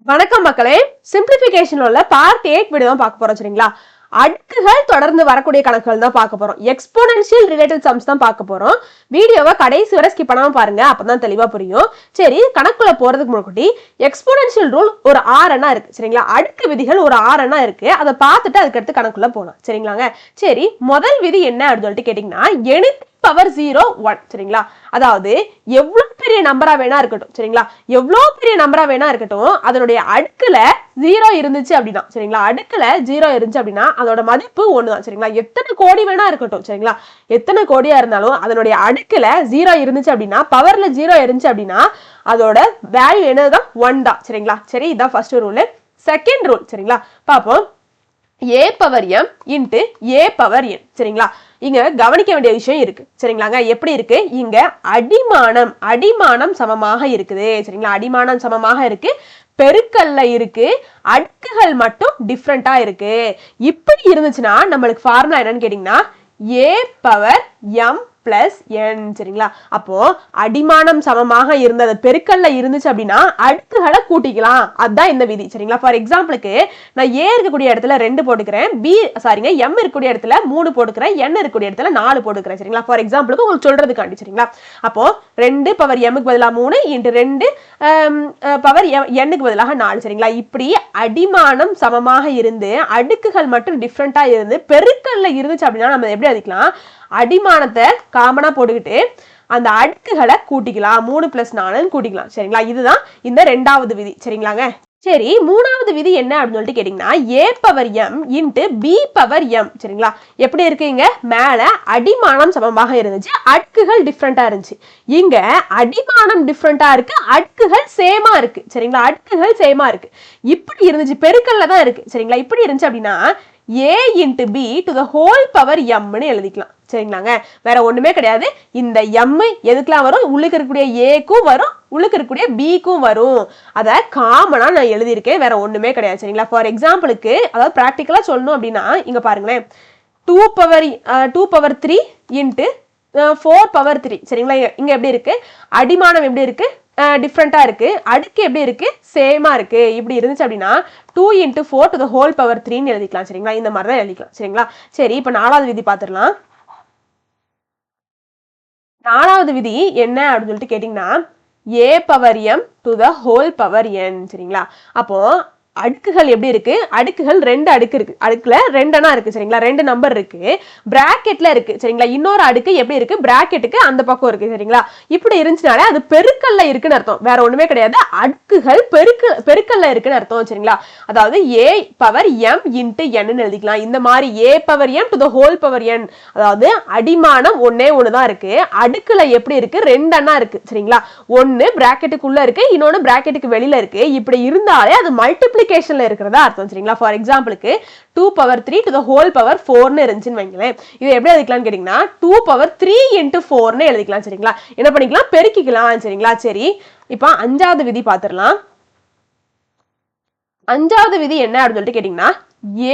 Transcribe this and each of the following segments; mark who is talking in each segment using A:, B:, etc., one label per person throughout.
A: வணக்கம் மக்களே, சிம்பிளிஃபிகேஷன்ல உள்ள பார்ட் 8 வீடியோ தான் பார்க்க போறோம். சரிங்களா? அடுக்குகள் தொடர்ந்து வரக்கூடிய கணக்குகள் தான் பார்க்க போறோம். எக்ஸ்போனென்ஷியல் ரிலேட்டட் சம்ஸ் தான் பார்க்க போறோம். வீடியோவை கடைசி வரை ஸ்கிப் பண்ணாம பாருங்க, அப்பதான் தெளிவா புரியும். சரி, கணக்குள்ள போறதுக்கு முன்னாடி எக்ஸ்போனென்ஷியல் ரூல் ஒரு 6 எண்ணா இருக்கு. சரிங்களா? அடுக்கு விதிகள் ஒரு 6 எண்ணா இருக்கு. அதை பார்த்துட்டு அதுக்கு அடுத்து கணக்குள்ள போலாம். சரிங்களாங்க? சரி, முதல் விதி என்ன அப்படின்னு சொல்லிட்டு கேட்டீங்கன்னா, எனிதிங் பவர் 0 1. சரிங்களா? அதாவது எவ்வளவு பெரிய நம்பரா வேணா இருக்கட்டும். சரிங்களா? எவ்வளவு பெரிய நம்பரா வேணா இருக்கட்டும், அதனுடைய அடுக்குல 0 இருந்துச்சு அப்படின்னா, சரிங்களா, அடுக்குல 0 இருந்துச்சு அப்படின்னா அதோட மதிப்பு 1 தான். சரிங்களா? எத்தனை கோடி வேணா இருக்கட்டும். சரிங்களா? எத்தனை கோடியா இருந்தாலும் அதனுடைய அடுக்குல 0 இருந்துச்சு அப்படின்னா, பவர்ல 0 இருந்துச்சு அப்படின்னா அதோட வேல்யூ என்னதான் 1 தான். சரிங்களா? சரி, இதான் ஃபர்ஸ்ட் ரூல். செகண்ட் ரூல், சரிங்களா, பாப்போம். a power m into a power n. சரிங்களா? இங்க கவனிக்க வேண்டிய விஷயம் இருக்கு. சரிங்களாங்க? எப்படி இருக்கு? இங்க அடிமானம் சமமாக இருக்குது. சரிங்களா? அடிமானம் சமமாக இருக்கு, பெருக்கல்ல இருக்கு, அடுக்குகள் மட்டும் டிஃப்ரெண்டா இருக்கு. இப்படி இருந்துச்சுன்னா நம்மளுக்கு ஃபார்முலா என்னன்னு கேட்டீங்கன்னா a power m plus n. சரிங்களா? அப்போ அடிமானம் சமமாக இருந்தது பெருக்கல்ல இருந்துச்சு அப்படின்னா அடுக்குகளை கூட்டிக்கலாம். அதுதான் இந்த விதி. சரிங்களா? ஃபார் எக்ஸாம்பிளுக்கு நான் a இருக்கக்கூடிய இடத்துல 2 போட்டுக்கிறேன், m இருக்கக்கூடிய இடத்துல 3 போட்டுக்கிறேன், n இருக்கக்கூடிய இடத்துல 4 போட்டுக்கிறேன். சரிங்களா? ஃபார் எக்ஸாம்பிளுக்கு உங்களுக்கு சொல்றதுக்காண்டி. சரிங்களா? அப்போ 2 பவர் m க்கு பதிலாக 3 இன்ட்டு 2 பவர் n க்கு பதிலாக 4. சரிங்களா? இப்படி அடிமானம் சமமாக இருந்து அடுக்குகள் மட்டும் டிஃப்ரெண்டா இருந்து பெருக்கல்ல இருந்துச்சு அப்படின்னா நம்ம எப்படி அதிக்கலாம்? அடிமானத்தை காமனா போட்டுக்கிட்டு அந்த அடுக்குகளை கூட்டிக்கலாம். 3 + 4 கூட்டிக்கலாம். சரிங்களா? இதுதான் இந்த ரெண்டாவது விதி. சரிங்களாங்க? சரி, மூணாவது விதி என்ன அப்படின்னு சொல்லிட்டு கேட்டீங்கன்னா a power m into b power m. சரிங்களா? எப்படி இருக்குங்க? மேல அடிமானம் சமமாக இருந்துச்சு, அடுக்குகள் டிஃப்ரெண்டா இருந்துச்சு. இங்க அடிமானம் டிஃப்ரெண்டா இருக்கு, அடுக்குகள் சேமா இருக்கு. சரிங்களா? அடுக்குகள் சேமா இருக்கு. இப்படி இருந்துச்சு, பெருக்கல்ல தான் இருக்கு. சரிங்களா? இப்படி இருந்துச்சு அப்படின்னா a into b to the whole power m எழுதிக்கலாம். சரிங்களாங்க? வேற ஒண்ணுமே கிடையாது. இந்த m எதுக்கெல்லாம் வரும்? உள்ளுக்கு இருக்கக்கூடிய a-க்கும் வரும், உள்ளுக்கு இருக்கக்கூடிய b-க்கும் வரும். அத காமனா நான் எழுதியிருக்கேன், வேற ஒண்ணுமே கிடையாது. சரிங்களா? ஃபார் எக்ஸாம்பிளுக்கு, அதாவது பிராக்டிக்கலா சொல்லணும் அப்படின்னா இங்க பாருங்களேன், 2 பவர் 3 இன்ட்டு 4 பவர் 3. சரிங்களா? இங்க எப்படி இருக்கு? அடிமானம் எப்படி இருக்கு? டிஃப்ரெண்டா இருக்கு, அடுக்கு எப்படி இருக்கு? சேமா இருக்கு. இப்படி இருந்துச்சு அப்படின்னா 2 × 4 டு த ஹோல் பவர் 3 எழுதிக்கலாம். சரிங்களா? இந்த மாதிரி தான் எழுதிக்கலாம். சரிங்களா? சரி, இப்ப நாலாவது விதி பார்த்துடலாம். நாலாவது விதி என்ன அப்படின்னு சொல்லிட்டு கேட்டீங்கன்னா a power m to the whole power n. சரிங்களா? அப்போ அடுக்குகள் எப்படி இருக்கு? அடுக்குகள் 2 அடுக்கு இருக்கு. அடுக்குல 2 எண்ணா இருக்கு. சரிங்களா? 2 நம்பர் இருக்கு, பிராக்கெட்ல இருக்கு. சரிங்களா? இன்னொரு அடுக்கு எப்படி இருக்கு? பிராக்கெட்டுக்கு அந்த பக்கம் இருக்கு. சரிங்களா? இப்படி இருந்துச்சுனாலே அது பெருக்கல்ல இருக்குன்னு அர்த்தம், வேற ஒண்ணுமே கிடையாது. அடுக்குகள் பெருக்கல்ல இருக்குன்னு அர்த்தம். சரிங்களா? அதாவது a power m into n எழுதிக்கலாம். இந்த மாதிரி a power m to the whole power n, அதாவது அடிமானம் ஒன்னே ஒண்ணுதான் இருக்கு, அடுக்குல எப்படி இருக்கு? 2 எண்ணா இருக்கு. சரிங்களா? ஒன்னு பிராக்கெட்டுக்குள்ள இருக்கு, இன்னொன்னு பிராக்கெட்டுக்கு வெளியில இருக்கு. இப்படி இருந்தாலே அது மல்டிப்ளி இருக்கிறதா அர்த்தம். சரிங்களா? ஃபார் எக்ஸாம்பிளுக்கு 2 power 3 to the whole power 4 இருந்துச்சுன்னு வைங்களேன். இது எப்படி எழுதிக்கலாம்னு கேட்டீங்கன்னா 2 பவர் 3 இன்ட்டு 4 எழுதிக்கலாம். சரிங்களா? என்ன பண்ணிக்கலாம்? பெருக்கிக்கலாம். சரிங்களா? சரி, இப்போ அஞ்சாவது விதி பார்த்துடலாம். அஞ்சாவது விதி என்ன அப்படின்னு சொல்லிட்டு கேட்டீங்கன்னா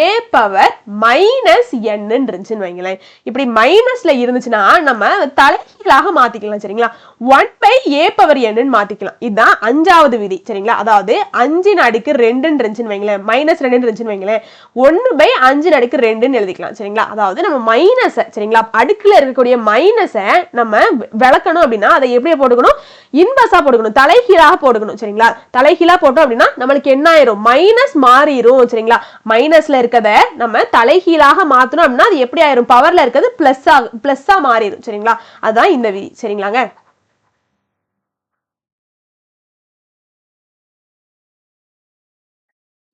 A: a பவர் மைனஸ் n இருந்துச்சுன்னு வைங்களேன். இப்படி மைனஸ்ல இருந்துச்சுன்னா நம்ம தலைகீழாக மாத்திக்கலாம். சரிங்களா? 1/a பவர் n மாத்திக்கலாம். இதுதான் அஞ்சாவது விதி. சரிங்களா? அதாவது 5 ன் அடுக்கு 2 இருந்துச்சுன்னு வைங்களேன், மைனஸ் 2 இருந்துச்சுன்னு வைங்களேன், 1/5 ன் அடுக்கு 2 எழுதிக்கலாம். சரிங்களா? அதாவது நம்ம மைனஸ், சரிங்களா, அடுக்குல இருக்கக்கூடிய மைனஸை நம்ம விளக்கணும் அப்படின்னா அதை எப்படி போட்டுக்கணும்? இன்வர்ஸா போட்டுக்கணும், தலைகீழாக போட்டுக்கணும். சரிங்களா? தலைகீழா போட்டோம் அப்படின்னா நம்மளுக்கு என்ன ஆயிரும்? மைனஸ் மாறிடும். சரிங்களா? மைனஸ்ல இருக்கத நம்ம தலைகீழாக மாத்தணும் அப்படின்னா அது எப்படி ஆயிரும்? பவர்ல இருக்கிறது பிளஸ்ஸா மாறிடும். சரிங்களா? அதுதான் இந்த விதி. சரிங்களாங்க?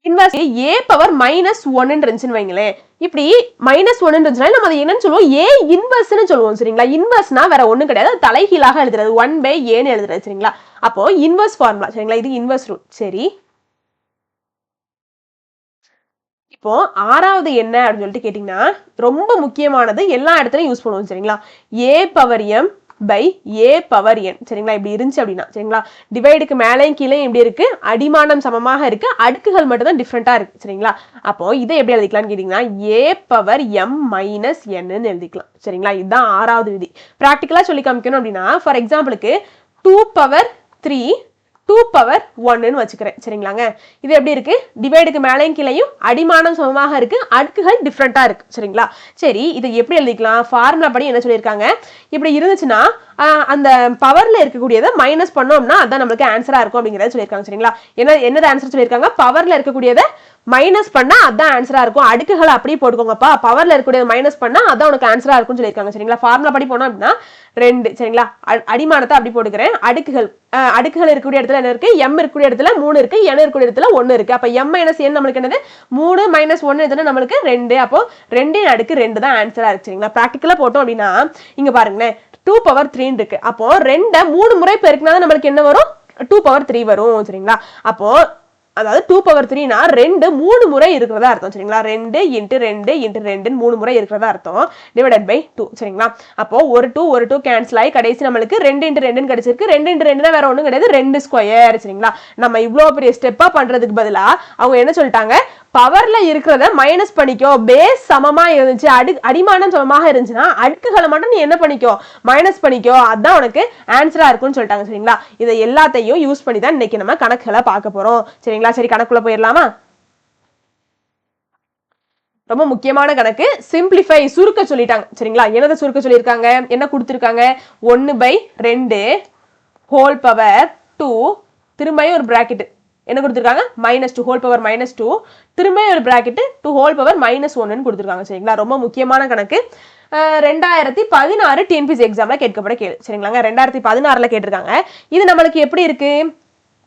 A: இன்வர்ஸ் a பவர் மைனஸ் 1 இருந்துச்சுன்னு வைங்களேன். இப்படி மைனஸ் 1 இருந்துச்சுன்னா நம்ம அதை என்னன்னு சொல்லுவோம்? a இன்வர்ஸ்னு சொல்லுவோம். சரிங்களா? இன்வர்ஸ்னா வேற ஒண்ணும் கிடையாது, தலைகீழாக எழுதுறது, 1/a எழுதுறது. சரிங்களா? அப்போ இன்வர்ஸ் ஃபார்முலா. சரிங்களா? இது இன்வர்ஸ் ரூல். சரி, இப்போ ஆறாவது என்ன அப்படின்னு சொல்லிட்டு கேட்டீங்கன்னா ரொம்ப முக்கியமானது, எல்லா இடத்துலயும் யூஸ் பண்ணுவோம். சரிங்களா? a power m by a power n. சரிங்களா? இப்படி இருந்துச்சு அப்படின்னா, சரிங்களா, டிவைடுக்கு மேலேயும் கீழே எப்படி இருக்கு? அடிமானம் சமமாக இருக்கு, அடுக்குகள் மட்டும் தான் டிஃப்ரெண்டா இருக்கு. சரிங்களா? அப்போ இதை எப்படி எழுதிக்கலாம்னு கேட்டீங்கன்னா a power m minus n எழுதிக்கலாம். சரிங்களா? இதுதான் ஆறாவது விதி. பிராக்டிக்கலா சொல்லி காமிக்கணும் அப்படின்னா ஃபார் எக்ஸாம்பிளுக்கு 2 பவர் 3 2 பவர் 1ன்னு வச்சுக்கிறேன் சரிங்களாங்க. இது எப்படி இருக்கு? டிவைடுக்கு மேலையும் கீழையும் அடிமானம் சமமாக இருக்கு, அடுக்குகள் டிஃப்ரெண்டா இருக்கு சரிங்களா. சரி, இதை எப்படி எழுதிக்கலாம்? ஃபார்முலா படி என்ன சொல்லியிருக்காங்க, இப்படி இருந்துச்சுன்னா அந்த பவர்ல இருக்கக்கூடியதை மைனஸ் பண்ணோம்னா அதான் நம்மளுக்கு ஆன்சரா இருக்கும் அப்படிங்கறத சொல்லியிருக்காங்க சரிங்களா. என்னது ஆன்சர் சொல்லியிருக்காங்க? பவர்ல இருக்கக்கூடியதை மைனஸ் பண்ணா அதான் ஆன்சரா இருக்கும், அடுக்குகளை அப்படியே போட்டுக்கோங்கப்பா, பவர்ல இருக்கக்கூடிய மைனஸ் பண்ணா அதான் உனக்கு ஆன்சரா இருக்கும்னு சொல்லியிருக்காங்க சரிங்களா. ஃபார்முலா படி போனோம் அப்படின்னா 2 சரிங்களா. அடிமானத்தை அப்படி போட்டுக்கிறேன். அடுக்குகள் இருக்கக்கூடிய இடத்துல என்ன இருக்கு? m இருக்கக்கூடிய இடத்துல 3 இருக்கு, n இருக்கக்கூடிய இடத்துல 1 இருக்கு. அப்ப m மைனஸ் n நம்மளுக்கு என்னது? 3 மைனஸ் 1 எதுனா நம்மளுக்கு 2. அப்போ 2 அடுக்கு 2 தான் ஆன்சரா இருக்கு சரிங்களா. பிராக்டிகலா போட்டோம் அப்படின்னா இங்க பாருங்களேன், 2 பவர் 3 இருக்கு. அப்போ 2 3 முறை பெருக்கினா நம்மளுக்கு என்ன வரும்? 2 பவர் 3 வரும் சரிங்களா. அப்போ அதாவது 2 பவர் 3னா 2 3 முறை இருக்கிறதா அர்த்தம் சரிங்களா. 2 இன்ட்டு 2 இன்ட்டு 2 3 முறை இருக்கிறதா அர்த்தம், டிவைடட் பை 2 சரிங்களா. அப்போ ஒரு 2 கேன்சல் ஆகி கடைசி நம்மளுக்கு 2 இன்ட்டு 2 கிடைச்சிருக்கு. 2 இன்ட்டு 2 வேற ஒண்ணும் கிடையாது, 2 ஸ்கொயர் சரிங்களா. நம்ம இவ்வளவு பெரிய ஸ்டெப்பா பண்றதுக்கு பதிலா அவங்க என்ன சொல்லிட்டாங்க, பவர்ல இருக்கிறத மைனஸ் பண்ணிக்கோ, பேஸ் சமமா இருந்துச்சு, அடிமானம் சமமாக இருந்துச்சுன்னா அடுக்குகளை மட்டும் நீ என்ன பண்ணிக்கோ, மைனஸ் பண்ணிக்கோ, அதான் உனக்கு ஆன்சரா இருக்கும்னு சொல்லிட்டாங்க சரிங்களா. இதை எல்லாத்தையும் யூஸ் பண்ணி தான் இன்னைக்கு நம்ம கணக்குகளை பார்க்க போறோம் சரிங்களா. சரி, கணக்குள்ள போயிடலாமா? ரொம்ப முக்கியமான கணக்கு, சிம்பிளிஃபை, சுருக்க சொல்லிட்டாங்க சரிங்களா. என்னதை சுருக்க சொல்லியிருக்காங்க, என்ன கொடுத்துருக்காங்க? 1/2 ஹோல் பவர் 2, திரும்பியும் ஒரு பிராக்கெட் என்ன கொடுத்துருக்காங்க? -2 ஹோல் பவர் -2, திரும்ப ஒரு பிராக்கெட் 2 ஹோல் பவர் -1ன்னு கொடுத்துருக்காங்க சரிங்களா. ரொம்ப முக்கியமான கணக்கு. 2016 டிஎன்பிஎஸ்சி எக்ஸாம்ல கேட்கப்பட கேள்வி சரிங்களாங்க. 2016ல கேட்டிருக்காங்க. இது நம்மளுக்கு எப்படி இருக்கு?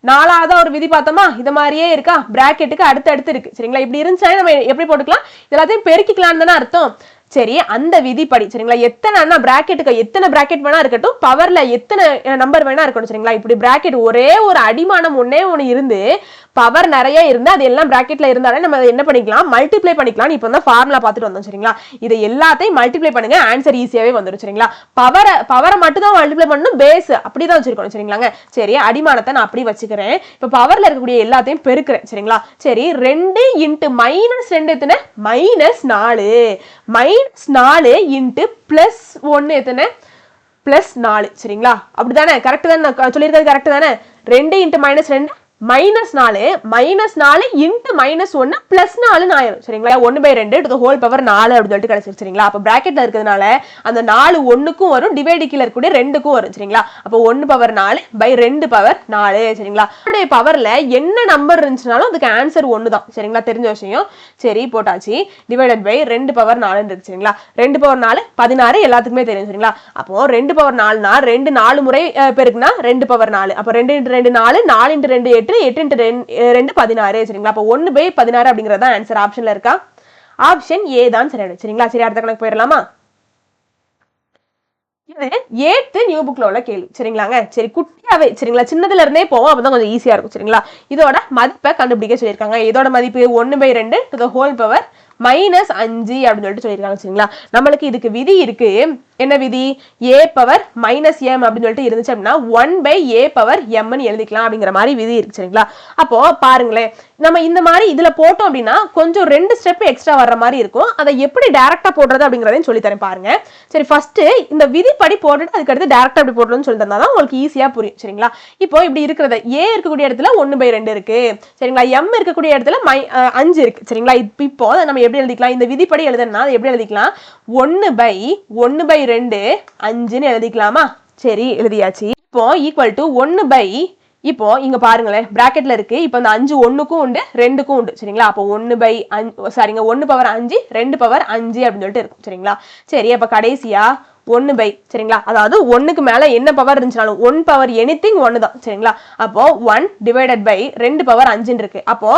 A: 4ஆவதா ஒரு விதி பார்த்தோமா, இது மாதிரியே இருக்கா, பிராக்கெட்டுக்கு அடுத்து இருக்கு சரிங்களா. இப்படி இருந்துச்சா நம்ம எப்படி போட்டுக்கலாம்? எல்லாத்தையும் பெருக்கிக்கலாம் தானே அர்த்தம். சரி, அந்த விதிப்படி சரிங்களா, எத்தனை பிராக்கெட்டுக்கு எத்தனை பிராக்கெட் வேணா இருக்கட்டும், பவர்ல எத்தனை நம்பர் வேணா இருக்கட்டும் சரிங்களா. இப்படி பிராக்கெட் ஒரே ஒரு அடிமானம் ஒண்ணு இருந்து பவர் நிறைய இருந்து அது எல்லாம் பிராக்கெட்ல இருந்தாலே நம்ம என்ன பண்ணிக்கலாம், மல்டிப்ளை பண்ணிக்கலாம். இப்போ தான் ஃபார்முலா பார்த்துட்டு வந்தோம் சரிங்களா. இதை எல்லாத்தையும் மல்டிப்ளை பண்ணுங்க, ஆன்சர் ஈஸியாவே வந்துடும் சரிங்களா. பவரை மட்டும் தான் மல்டிப்ளை பண்ணணும், பேஸ் அப்படிதான் வச்சிருக்கணும் சரிங்களாங்க. சரி, அடிமானத்தை நான் அப்படி வச்சுக்கிறேன். இப்போ பவர்ல இருக்கக்கூடிய எல்லாத்தையும் பெருக்கிறேன் சரிங்களா. சரி, 2 இன்ட்டு -2 எத்தனை? -4. -4 இன்ட்டு +1 எத்தனை? +4 சரிங்களா. அப்படிதானே? கரெக்ட் தானே சொல்லியிருக்கிறது? கரெக்ட் தானே? 2 இன்ட்டு -2 -4 இன்ட்டு -1 +4 ஆயிரும் சரிங்களா. 1/2 டு தி ஹோல் பவர் 4 அப்படி சொல்லிட்டு கிடைச்சிருக்கு சரிங்களா. அப்ப பிராக்கெட்ல இருக்கிறதுனால அந்த 4 1க்கும் வரும், டிவைடு கீழ இருக்கக்கூடிய 2க்கும் வரும் சரிங்களா. அப்போ 1/4/2/4 சரிங்களா. அதோட பவர்ல என்ன நம்பர் இருந்துச்சுனாலும் அதுக்கு ஆன்சர் 1 தான் சரிங்களா. தெரிஞ்ச விஷயம். சரி, போட்டாச்சு. டிவைடட் பை 2/4 இருக்கு சரிங்களா. 2/4 16 எல்லாத்துக்குமே தெரியும் சரிங்களா. அப்போ 2/4னா 2 4 முறை பெருக்குனா 2/4. அப்போ 2 × 2 4, 4 × 2 8, 8 × 2 16 சரிங்களா. அப்போ 1/16 அப்படிங்கறது தான் ஆன்சர். ஆப்ஷன்ல இருக்கா? ஆப்ஷன் ஏ தான் சரிங்களா. சரி, அடுத்த கணக்கு போயிடலாமா? இது 8th நியூ புக்ல உள்ள கேள்வி சரிங்களாங்க. சரி, குட்டியாவே சரிங்களா, சின்னதுல இருந்தே போவோம், அப்பதான் கொஞ்சம் ஈஸியா இருக்கும் சரிங்களா. இதோட மதிப்பை கண்டுபிடிக்க சொல்லியிருக்காங்க. இதோட மதிப்பு 1/2 டு தி ஹோல் பவர் -5 அப்படின்னு சொல்லிட்டு சொல்லியிருக்காங்க சரிங்களா. நம்மளுக்கு இதுக்கு விதி இருக்கு. என்ன விதி? a பவர் -m அப்படின்னு சொல்லிட்டு இருந்துச்சு அப்படின்னா 1/a பவர் m எழுதிக்கலாம் அப்படிங்கிற மாதிரி விதி இருக்கு சரிங்களா. அப்போ பாருங்களேன், நம்ம இந்த மாதிரி இதுல போட்டோம் அப்படின்னா கொஞ்சம் 2 ஸ்டெப் எக்ஸ்ட்ரா வர்ற மாதிரி இருக்கும். அதை எப்படி டைரக்டா போடுறது அப்படிங்கறதையும் சொல்லி தரேன் பாருங்க. சரி, ஃபர்ஸ்ட் இந்த விதிப்படி போட்டுட்டு அதுக்கு அடுத்து டைரக்டா அப்படி போடுறதுன்னு சொல்லி தந்தா தான் உங்களுக்கு ஈஸியா புரியும் சரிங்களா. இப்போ இப்படி இருக்கிறது a இருக்கக்கூடிய இடத்துல 1/2 இருக்கு சரிங்களா. m இருக்கக்கூடிய இடத்துல 5 இருக்கு சரிங்களா. இப்போ நம்ம எப்படி எழுதிக்கலாம்? இந்த விதிப்படி எழுதணும்னா எப்படி எழுதிக்கலாம்? 1/1/2 5ன்னு எழுதிக்கலாமா? சரி, எழுதியாச்சு. இப்போ ஈக்குவல் டு 1/, இப்போ இங்க பாருங்களேன், பிராக்கெட்ல இருக்கு. இப்போ இந்த 5 1க்கும் உண்டு, 2க்கும் உண்டு சரிங்களா. அப்போ 1/5 சாரிங்க 1/5 2/5 அப்படின்னு சொல்லிட்டு இருக்கும் சரிங்களா. சரி, அப்ப கடைசியா 1/, சரிங்களா. அதாவது 1க்கு மேல என்ன பவர் இருந்துச்சாலும் 1 பவர் எனிதிங் 1 தான் சரிங்களா. அப்போ 1 டிவைடட் பை 2/5 இருக்கு. அப்போ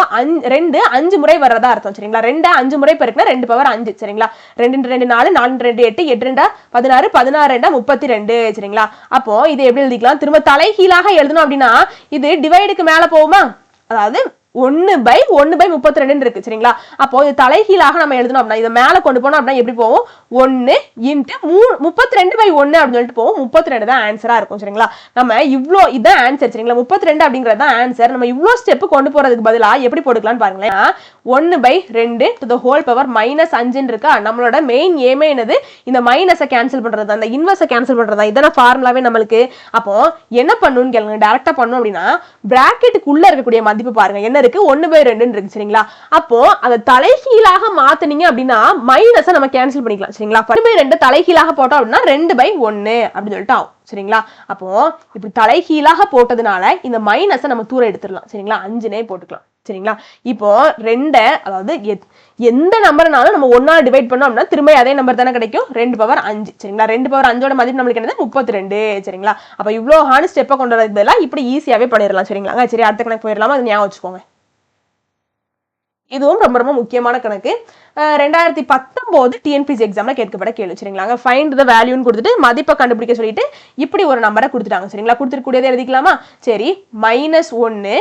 A: 2 5 முறை வர்றதா அர்த்தம் சரிங்களா. 2 5 முறை பெருக்குனா 2/5 சரிங்களா. 2 × 2 4, 4 × 2 8, 8 × 2 16, 16 × 32 சரிங்களா. அப்போ இது எப்படி எழுதிக்கலாம்? திரும்ப தலைகீழாக எழுதணும் அப்படின்னா இது டிவைடுக்கு மேல போகுமா? அதாவது 1/32 இருக்கு சரிங்களா. அப்போ இது தலைகீழாக நம்ம எழுதணும் அப்படின்னா இதை மேல கொண்டு போனோம் அப்படின்னா எப்படி போவோம் 1 இன்ட்டு 32/1 அப்படின்னு சொல்லிட்டு போவோம். 32 தான் ஆன்சரா இருக்கும் சரிங்களா. நம்ம இவ்வளோ இதான் ஆன்சர் சரிங்களா. 32 அப்படிங்கிறது தான் ஆன்சர். நம்ம இவ்வளோ ஸ்டெப் கொண்டு போறதுக்கு பதிலா எப்படி போட்டுக்கலாம்னு பாருங்களேன். 1/2 to the whole power -5 இருக்கா. நம்மளோட மெயின் ஏமே என்னது இந்த மைனஸை கேன்சல் பண்றது, அந்த இன்வெர்ஸை கேன்சல் பண்றதா. இதான ஃபார்முலாவே நம்மளுக்கு. அப்போ என்ன பண்ணணும்னு கேளுங்க. டைரக்டா பண்ணணும் அப்படின்னா பிராக்கெட்டுக்குள்ள இருக்கக்கூடிய மதிப்பு பாருங்க என்ன இருக்கு 1/2 இருக்கு சரிங்களா. அப்போ அதை தலைகீழாக மாத்தினீங்க அப்படின்னா மைனஸை நம்ம கேன்சல் பண்ணிக்கலாம் சரிங்களா. 1/2 தலைகீழாக போட்டோம் அப்படின்னா 2/1 அப்படின்னு சொல்லிட்டு ஆகும் சரிங்களா. அப்போ இப்படி தலைகீழாக போட்டதுனால இந்த மைனஸை நம்ம தூர எடுத்துடலாம் சரிங்களா. 5னே போட்டுக்கலாம் சரிங்களா. இப்போ 2 அதாவது எந்த நம்பர்னாலும் நம்ம 1ஆல் டிவைட் பண்ணோம் அப்படின்னா திரும்ப அதே நம்பர் தானே கிடைக்கும் 2/5 சரிங்களா. 2/5 மதிப்பு நம்மளுக்கு என்னது 32 சரிங்களா. அப்ப இவ்வளோ ஹார்ட் ஸ்டெப்பை கொண்டு வரதுலாம் இப்படி ஈஸியாவே பண்ணிடலாம் சரிங்களா. சரி அடுத்த கணக்கு போயிடலாமா, அது ஞாபகம் வச்சுக்கோங்க. இதுவும் ரொம்ப ரொம்ப முக்கியமான கணக்கு. 2019 டிஎன்பிஎஸ்சி எக்ஸாம்ல கேட்கப்பட்ட கேள்வி சரிங்களா. ஃபைண்ட் த வேல்யூன்னு கொடுத்துட்டு மதிப்பை கண்டுபிடிக்க சொல்லிட்டு இப்படி ஒரு நம்பரை கொடுத்துட்டாங்க சரிங்களா. கொடுத்துருக்கூடியதை எழுதிக்கலாமா. சரி -1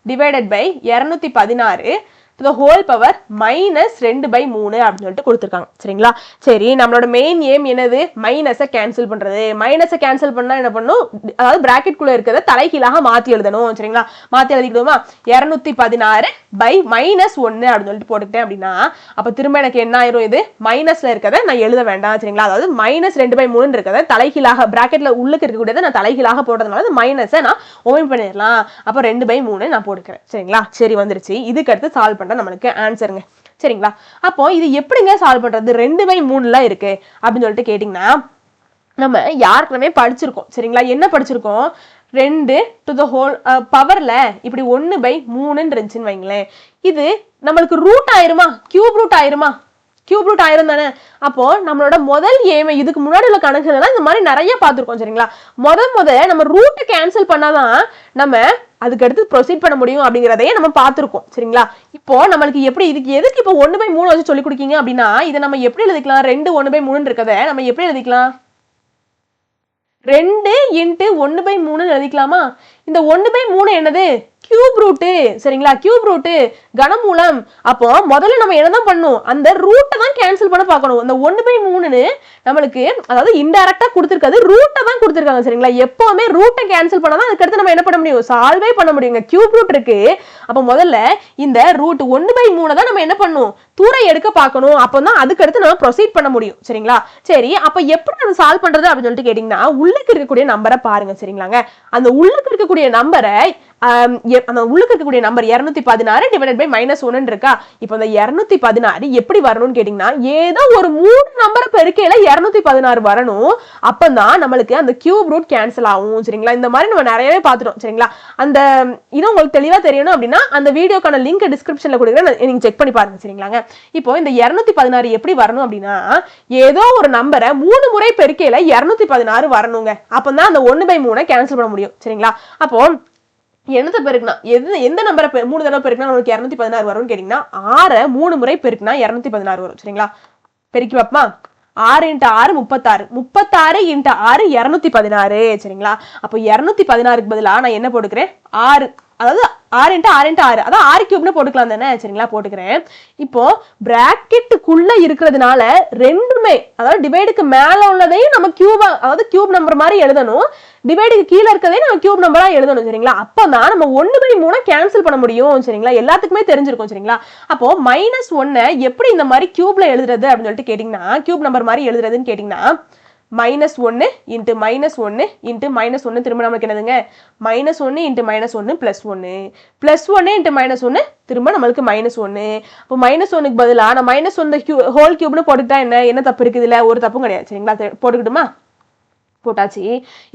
A: divided by 216 to the whole power -2/3 அப்படின்னு சொல்லிட்டு கொடுத்துருக்காங்க சரிங்களா. சரி நம்மளோட மெயின் ஏம் என்னது மைனஸை கேன்சல் பண்றது. மைனஸை கேன்சல் பண்ணா என்ன பண்ணும், அதாவது பிராக்கெட் இருக்கிறத தலைகீழாக மாத்தி எழுதணும் சரிங்களா. மாத்தி எழுதிக்கிடுவோமா 216 by -1 அப்படின்னு சொல்லிட்டு போட்டுக்கிட்டேன் அப்படின்னா அப்ப திரும்ப எனக்கு என்ன ஆயிரும், இது மைனஸ்ல இருக்கிறத நான் எழுத வேண்டாம் சரிங்களா. அதாவது -2/3 இருக்கிறத தலைகீழாக பிராக்கெட்ல உள்ளுக்கு இருக்கக்கூடியதை நான் தலைகீழாக போட்டதுனால மைனஸை நான் ஓமிட் பண்ணிடலாம். அப்ப 2/3 நான் போட்டுக்கிறேன் சரிங்களா. சரி வந்துருச்சு. இதுக்கு அடுத்து சால்வ் பண்ண நம்மளுக்கு ஆன்சருங்க சரிங்களா. அப்போ இது எப்படிங்க சால்வ் பண்றது 2/3 இருக்கு அப்படின்னு சொல்லிட்டு கேட்டீங்கன்னா நம்ம யாருக்குமே படிச்சிருக்கோம் சரிங்களா. என்ன படிச்சிருக்கோம் 2 to the whole பவர்ல இப்படி 1/3 இருந்துச்சுன்னு வைங்களேன். இது நம்மளுக்கு ரூட் ஆயிருமா, கியூப் ரூட் ஆயிருமா, கியூப் ரூட் ஆயிரும் தானே. அப்போ நம்மளோட முதல் ஏமை இதுக்கு முன்னாடி உள்ள கணக்குகள் இந்த மாதிரி நிறைய பார்த்துருக்கோம் சரிங்களா. முதல்ல நம்ம ரூட்டை கேன்சல் பண்ணாதான் நம்ம அதுக்கு அடுத்து ப்ரொசீட் பண்ண முடியும் அப்படிங்கிறதையே நம்ம பார்த்துருக்கோம் சரிங்களா. இப்போ நம்மளுக்கு எப்படி இதுக்கு எதுக்கு இப்போ 1/3 வச்சு சொல்லி கொடுக்கீங்க அப்படின்னா இதை நம்ம எப்படி எழுதிக்கலாம் 2 1/3 இருக்கதை நம்ம எப்படி எழுதிக்கலாம் 2 × 1/3 எழுதிக்கலாமா. இந்த 1/3 என்னது கியூப் ரூட்டு சரிங்களா. கியூப் ரூட்டு கனமூலம். அப்போ முதல்ல நம்ம என்னதான் பண்ணணும், அந்த ரூட்டை தான் கேன்சல் பண்ண பார்க்கணும். அந்த 1/3 நம்மளுக்கு அதாவது இன்டைரக்டா கொடுத்துருக்காது, ரூட்டை தான் கொடுத்துருக்காங்க சரிங்களா. எப்பவுமே ரூட்டை கேன்சல் பண்ணாதான் அதுக்கடுத்து நம்ம என்ன பண்ண முடியும், சால்வே பண்ண முடியுங்க. கியூப் ரூட் இருக்கு. அப்போ முதல்ல இந்த ரூட் 1/3 தான் நம்ம என்ன பண்ணணும், தூர எடுக்க பார்க்கணும். அப்போதான் அதுக்கடுத்து நம்ம ப்ரொசீட் பண்ண முடியும் சரிங்களா. சரி அப்ப எப்படி நம்ம சால்வ் பண்றது அப்படின்னு சொல்லிட்டு கேட்டீங்கன்னா உள்ளுக்கு இருக்கக்கூடிய நம்பரை பாருங்க சரிங்களாங்க. அந்த உள்ளுக்கு இருக்கக்கூடிய நம்பரை அந்த உள்ளுக்கு இருக்கக்கூடிய நம்பர் 216 டிவைடட் பை -1 இருக்கா. இப்போ இந்த 216 எப்படி வரணும்னு கேட்டீங்கன்னா ஏதோ ஒரு 3 நம்பரை பெருக்கையில 216 வரணும். அப்பதான் நம்மளுக்கு அந்த கியூப் ரூட் கேன்சல் ஆகும் சரிங்களா. இந்த மாதிரி நம்ம நிறையவே பார்த்துட்டோம் சரிங்களா. அந்த இது உங்களுக்கு தெளிவா தெரியணும் அப்படின்னா அந்த வீடியோக்கான லிங்க் டிஸ்கிரிப்ஷன்ல கொடுக்குறேன், நீங்க செக் பண்ணி பாருங்க சரிங்களாங்க. இப்போ இந்த 216 எப்படி வரணும் அப்படின்னா ஏதோ ஒரு நம்பரை 3 முறை பெருக்கையில 216 வரணுங்க. அப்பதான் அந்த 1/3 கேன்சல் பண்ண முடியும் சரிங்களா. அப்போ என்னத்தை பெருக்குனா எந்த நம்பரை 3 தடவை பெருக்குனா நமக்கு 216 வரும்னு கேட்டீங்கன்னா 6 3 முறை பெருக்குனா 216 வரும் சரிங்களா. பெருக்கி பார்ப்போமா 6 × 6 36 36 × 6 216 சரிங்களா. அப்போ 216க்கு பதிலா நான் என்ன போட்டுக்கிறேன் 6, அதாவது 6 × 6 × 6 அதான் 6 கியூப்னு போட்டுக்கலாம் தானே சரிங்களா. போட்டுக்கிறேன். இப்போ பிராக்கெட்டுக்குள்ள இருக்கிறதுனால ரெண்டுமே அதாவது டிவைடுக்கு மேல உள்ளதையும் நம்ம கியூபா அதாவது கியூப் நம்பர் மாதிரி எழுதணும், டிவைடுக்கு கீழே இருக்கதே நம்ம கியூப் நம்பரா எழுதணும் சரிங்களா. அப்பதான் நம்ம 1/3 கேன்சல் பண்ண முடியும் சரிங்களா. எல்லாத்துக்குமே தெரிஞ்சிருக்கும் சரிங்களா. அப்போ -1 எப்படி இந்த மாதிரி கியூப்ல எழுதுறது அப்படின்னு சொல்லிட்டு கேட்டீங்கன்னா கியூப் நம்பர் மாதிரி எழுதுறதுன்னு கேட்டீங்கன்னா -1 × -1 × -1 திரும்ப நமக்கு என்னதுங்க -1 × -1 +1 +1 × -1 திரும்ப நம்மளுக்கு -1. இப்போ -1க்கு பதிலா நான் -1 ஹோல் கியூப்னு போட்டுக்கிட்டா என்ன தப்பு இருக்குது, இல்ல ஒரு தப்பும் கிடையாது சரிங்களா. போட்டுக்கிட்டுமா போட்டாச்சு.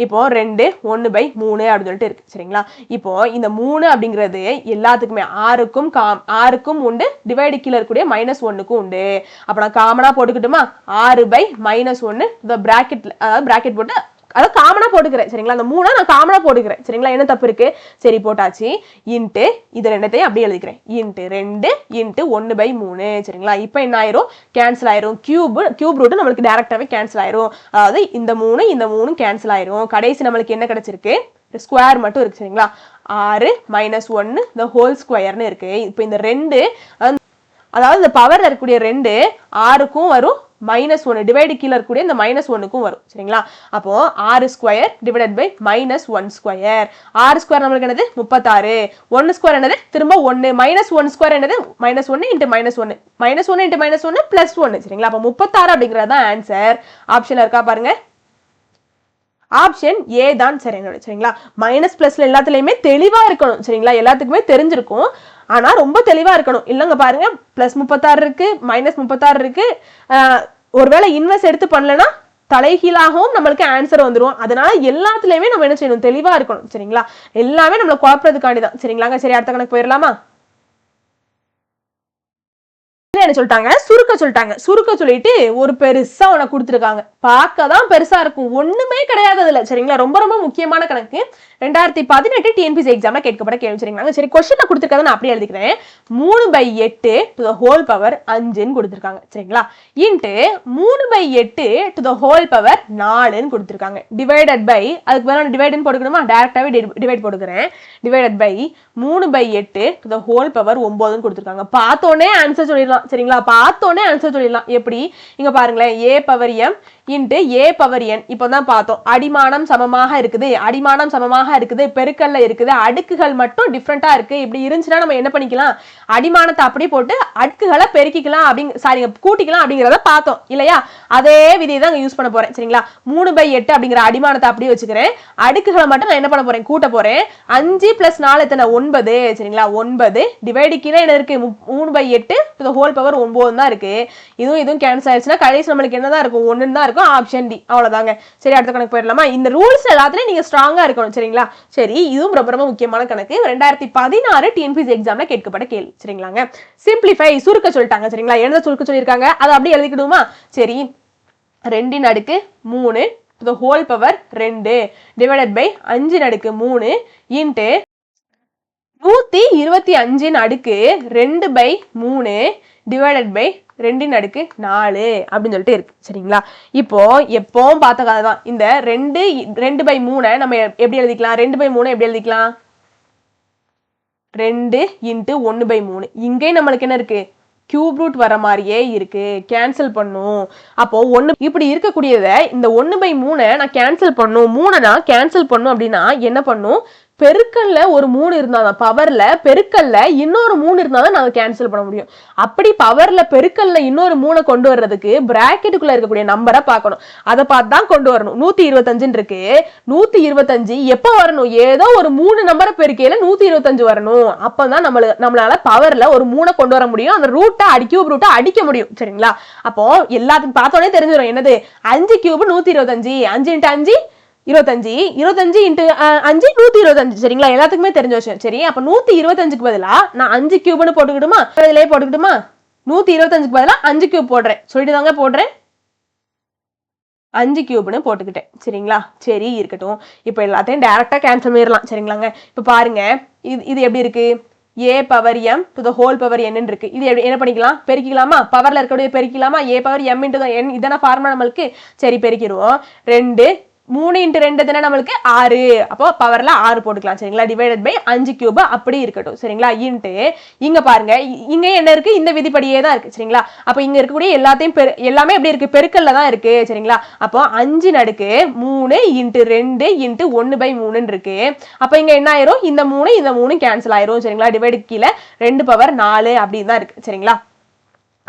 A: இப்போ 2 1/3 அப்படின்னு சொல்லிட்டு இருக்கு சரிங்களா. இப்போ இந்த 3 அப்படிங்கிறது எல்லாத்துக்குமே 6க்கும் உண்டு, டிவைடு கீழே இருக்கக்கூடிய -1க்கும் உண்டு. அப்ப நான் காமனா போட்டுக்கிட்டுமா 6/-1 இந்த பிராக்கெட்ல அதாவது பிராக்கெட் போட்டு அதாவது காமனா போட்டுக்கிறேன் சரிங்களா. அந்த 3 நான் காமனா போட்டுக்கிறேன் சரிங்களா. என்ன தப்பு இருக்கு, சரி போட்டாச்சு. இன்ட்டு இது ரெண்டத்தையும் அப்படியே எழுதிக்கிறேன் ×2 × 1/3 சரிங்களா. இப்போ என்ன ஆயிரும் கேன்சல் ஆயிரும். கியூப் ரூட் நம்மளுக்கு டைரக்டாவே கேன்சல் ஆயிரும். அதாவது இந்த 3 கேன்சல் ஆயிரும். கடைசி நம்மளுக்கு என்ன கிடைச்சிருக்கு ஸ்கொயர் மட்டும் இருக்கு சரிங்களா. 6 மைனஸ் 1 இந்த ஹோல் ஸ்கொயர்னு இருக்கு. இப்போ இந்த 2 அதாவது இந்த பவர்ல இருக்கக்கூடிய 2 6க்கும் வரும், -1 டிவைடு கீழே இருக்கக்கூடிய இந்த -1க்கும் வரும். சரிங்களா? அப்போ 6 square divided by -1 square. 6 square நம்மளுக்கு என்னது 36. 1 ஸ்கொயர் என்னது திரும்ப 1. -1 ஸ்கொயர் என்னது -1 இன்ட்டு -1. -1 into -1 plus 1. சரிங்களா? அப்போ 36 அப்படிங்கிறது தான் ஆன்சர். ஆப்ஷன்ல இருக்கா பாருங்க. ஆப்ஷன் ஏ தான் சரி. சரிங்களா? மைனஸ் பிளஸ்ல எல்லாத்துலயுமே தெளிவா இருக்கணும். சரிங்களா? எல்லாத்துக்குமே தெரிஞ்சிருக்கும், ஆனா ரொம்ப தெளிவா இருக்கணும். இல்லங்க பாருங்க, +36 இருக்கு, -36 இருக்கு. ஒருவேளை இன்வெர்ஸ் எடுத்து பண்ணலன்னா தலைகீழாகவும் நம்மளுக்கு ஆன்சர் வந்துடும். அதனால எல்லாத்துலயுமே நம்ம என்ன செய்யணும், தெளிவா இருக்கணும். சரிங்களா? எல்லாமே நம்மளை குழப்பறதுக்காண்டிதான். சரிங்களாங்க? சரி, அடுத்த கணக்கு போயிடலாமா? என்ன சொல்லிட்டாங்க, சுருக்க சொல்லிட்டாங்க. சுருக்க சொல்லிட்டு ஒரு பெருசா உனக்கு கொடுத்துருக்காங்க. பார்க்கதான் பெருசா இருக்கும், ஒண்ணுமே கிடையாது அதுல. சரிங்களா? ரொம்ப ரொம்ப முக்கியமான கணக்கு. 2018 டிஎன்பிஎஸ்சி எக்ஸாம்ல கேட்கப்பட்ட கேள்வி. சரிங்களா? சரி, கொஸ்டின் கொடுத்துருக்கதை நான் அப்படியே எழுதிக்கிறேன். 3/8 டு த ஹோல் பவர் 5ன்னு கொடுத்துருக்காங்க. சரிங்களா? Into 3/8 to the whole power 4ன்னு கொடுத்துருக்காங்க. டிவைடட் பை, அதுக்கு மேல டிவைடுன்னு போட்டுக்கணுமா, டைரக்டாவே டிவைட் போட்டுக்கிறேன். Divided by 3/8 to the whole power 9ன்னு கொடுத்துருக்காங்க. பார்த்தோன்னே ஆன்சர் சொல்லிடலாம். சரிங்களா? பார்த்தோன்னே ஆன்சர் சொல்லிடலாம். எப்படி? இங்க பாருங்களேன், a power m into a power n. இப்போதான் பார்த்தோம், அடிமானம் சமமாக இருக்குது, அடிமானம் சமமாக இருக்குது, பெருக்கல்ல இருக்குது, அடுக்குகள் மட்டும் டிஃப்ரெண்டா இருக்கு. இப்படி இருந்துச்சுன்னா நம்ம என்ன பண்ணிக்கலாம், அடிமானத்தை அப்படி போட்டு அடுக்குகளை பெருக்கிக்கலாம், கூட்டிக்கலாம் அப்படிங்கிறத பார்த்தோம் இல்லையா? அதே விதியை தான் யூஸ் பண்ண போறேன். சரிங்களா? 3/8 அப்படிங்கிற அடிமானத்தை அப்படியே வச்சுக்கிறேன். அடுக்குகளை மட்டும் நான் என்ன பண்ண போறேன், கூட்ட போறேன். 5 + 4 எத்தனை, 9. சரிங்களா? 9 டிவைடு கீழே என்ன இருக்கு, 3/8 டு த ஹோல் பவர் 9 தான் இருக்கு. இதுவும் கேன்சல் ஆயிடுச்சுன்னா கடைசி நம்மளுக்கு என்னதான் இருக்கும், 1 தான் இருக்கும். Option D. அவ்வளவுதாங்க. சரி, அடுத்த கணக்கு போயிடலாமா? இந்த ரூல்ஸ் எல்லாத்துலயும் நீங்க ஸ்ட்ராங்கா இருக்கணும். சரிங்களா? சரி, இதுவும் ரொம்ப ரொம்ப முக்கியமான கணக்கு. 2016 டிஎன்பிஎஸ்சி எக்ஸாம்ல கேட்கப்பட்ட கேள்வி. சரிங்களாங்க? சிம்பிளிஃபை, சுருக்க சொல்லிட்டாங்க. சரிங்களா? என்ன சுருக்க சொல்லியிருக்காங்க, அதை அப்படியே எழுதிக்கிடுமா? சரி, 2 அடுக்கு 3 to the whole power 2 divided by 5 3 into 125 அடுக்கு 2/3 டிவைடட் பை 2/4 அப்படின்னு சொல்லிட்டு இருக்கு. சரிங்களா? இப்போ எப்பவும் பார்த்த கதை தான். இந்த 2/3 நம்ம எப்படி எழுதிக்கலாம், 2/3 எப்படி எழுதிக்கலாம், 2 × 1/3. இங்கே நம்மளுக்கு என்ன இருக்கு, கியூப் ரூட் வர மாதிரியே இருக்கு, கேன்சல் பண்ணும். அப்போ 1 இப்படி இருக்கக்கூடியதை இந்த 1/3 நான் கேன்சல் பண்ணும், 3 நான் கேன்சல் பண்ணும் அப்படின்னா என்ன பண்ணும், பெருக்கல்ல ஒரு 3 இருந்தாதான், பவர்ல பெருக்கல்ல இன்னொரு 3 இருந்தாதான் நாங்க கேன்சல் பண்ண முடியும். அப்படி பவர்ல பெருக்கல்ல இன்னொரு 3 கொண்டு வர்றதுக்கு பிராக்கெட்டுக்குள்ள இருக்கக்கூடிய நம்பரை பார்க்கணும். அதை பார்த்து தான் கொண்டு வரணும். 125 இருக்கு, 125 எப்ப வரணும், ஏதோ ஒரு 3 நம்பரை பெருக்கையில 125 வரணும். அப்பதான் நம்மளால பவர்ல ஒரு 3 கொண்டு வர முடியும், அந்த ரூட்டை கியூப் ரூட்டை அடிக்க முடியும். சரிங்களா? அப்போ எல்லாத்துக்கும் பார்த்தோன்னே தெரிஞ்சிடும் என்னது, 5 கியூப் 125, 5 × 5 25, 25 × 5 125. சரிங்களா? எல்லாத்துக்குமே தெரிஞ்ச விஷயம். சரி, அப்ப 125க்கு பதிலா நான் 5 கியூப்னு போட்டுக்கிட்டுமா, இதுலயே போட்டுக்கிட்டுமா, 125க்கு பதிலா 5 கியூப் போடுறேன். சொல்லிட்டு தாங்க போடுறேன், 5 கியூப்னு போட்டுக்கிட்டேன். சரிங்களா? சரி, இருக்கட்டும். இப்போ எல்லாத்தையும் டைரக்டா கேன்சல் பண்ணிடலாம். சரிங்களாங்க? இப்போ பாருங்க, இது எப்படி இருக்கு, a power m to the whole power n இருக்கு. இது என்ன பண்ணிக்கலாம், பெருக்கிக்கலாமா, பவர்ல இருக்கக்கூடிய பெருக்கிக்கலாமா, a பவர் m × n இதான ஃபார்முலா நம்மளுக்கு. சரி, பெருக்கிடுவோம். 2 3 × 2 தானே நம்மளுக்கு 6. அப்போ பவர்ல 6 போட்டுக்கலாம். சரிங்களா? டிவைடட் பை 5 கியூப் அப்படி இருக்கட்டும். சரிங்களா? இன்ட்டு இங்க பாருங்க, இங்க என்ன இருக்கு, இந்த விதிப்படியே தான் இருக்கு. சரிங்களா? அப்போ இங்க இருக்கக்கூடிய எல்லாத்தையும் எல்லாமே எப்படி இருக்கு, பெருக்கல்ல தான் இருக்கு. சரிங்களா? அப்போ 5 அடுக்கு 3 × 2 × 1/3 இருக்கு. அப்போ இங்க என்ன ஆயிரும், இந்த 3 கேன்சல் ஆயிரும். சரிங்களா? டிவைடு கீழே 2 பவர் 4 அப்படின்னு தான் இருக்கு. சரிங்களா?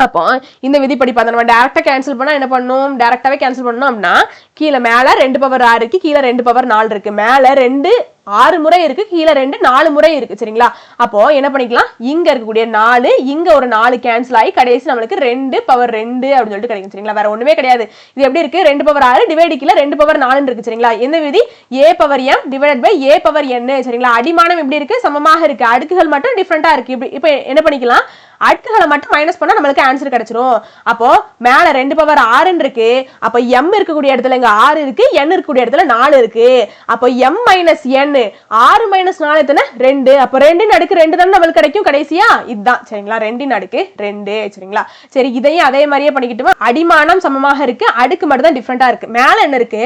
A: அப்போ இந்த விதிப்படி பார்த்தா நம்ம டைரக்டா கேன்சல் பண்ணா என்ன பண்ணும், டைரக்டாவே கேன்சல் பண்ணோம் அப்படின்னா கீழே மேல 2 பவர் 6 இருக்கு, கீழே 2 பவர் 4 இருக்கு, மேல 2 6 முறை இருக்கு, கீழே 2 4 முறை இருக்கு. சரிங்களா? அப்போ என்ன பண்ணிக்கலாம், இங்க இருக்கக்கூடிய 4 இங்க ஒரு 4 கேன்சல் ஆகி கடைசி நம்மளுக்கு 2 பவர் 2 அப்படின்னு சொல்லிட்டு கிடைக்கும். சரிங்களா? வேற ஒண்ணுமே கிடையாது. இது எப்படி இருக்கு, 2 பவர் 6 டிவைடு கீழே 2 பவர் 4 இருக்கு. சரிங்களா? என்ன விதி, a power m divided by a power n. சரிங்களா? அடிமானம் எப்படி இருக்கு, சமமாக இருக்கு, அடுக்குகள் மட்டும் டிஃபரெண்டா இருக்கு. இப்போ என்ன பண்ணிக்கலாம், அடுக்குகளை மட்டும் மைனஸ் பண்ணா நம்மளுக்கு ஆன்சர் கிடைச்சிரும். அப்போ மேல 2 பவர் 6 இருக்கு. அப்ப m இருக்கக்கூடிய இடத்துல இங்க 6 இருக்கு, n இருக்கக்கூடிய இடத்துல 4 இருக்கு. அப்போ m மைனஸ் n 6 மைனஸ் 4 எத்தனை 2. அப்போ 2 ன் அடுக்கு 2 தான் நம்மளுக்கு கிடைக்கும் கடைசியா. இதுதான் சரிங்களா 2 ன் அடுக்கு 2. சரிங்களா. சரி இதையும் அதே மாதிரியே பண்ணிக்கிட்டுமா. அடிமானம் சமமாக இருக்கு, அடுக்கு மட்டும் தான் டிஃபரெண்டா இருக்கு. மேல என்ன இருக்கு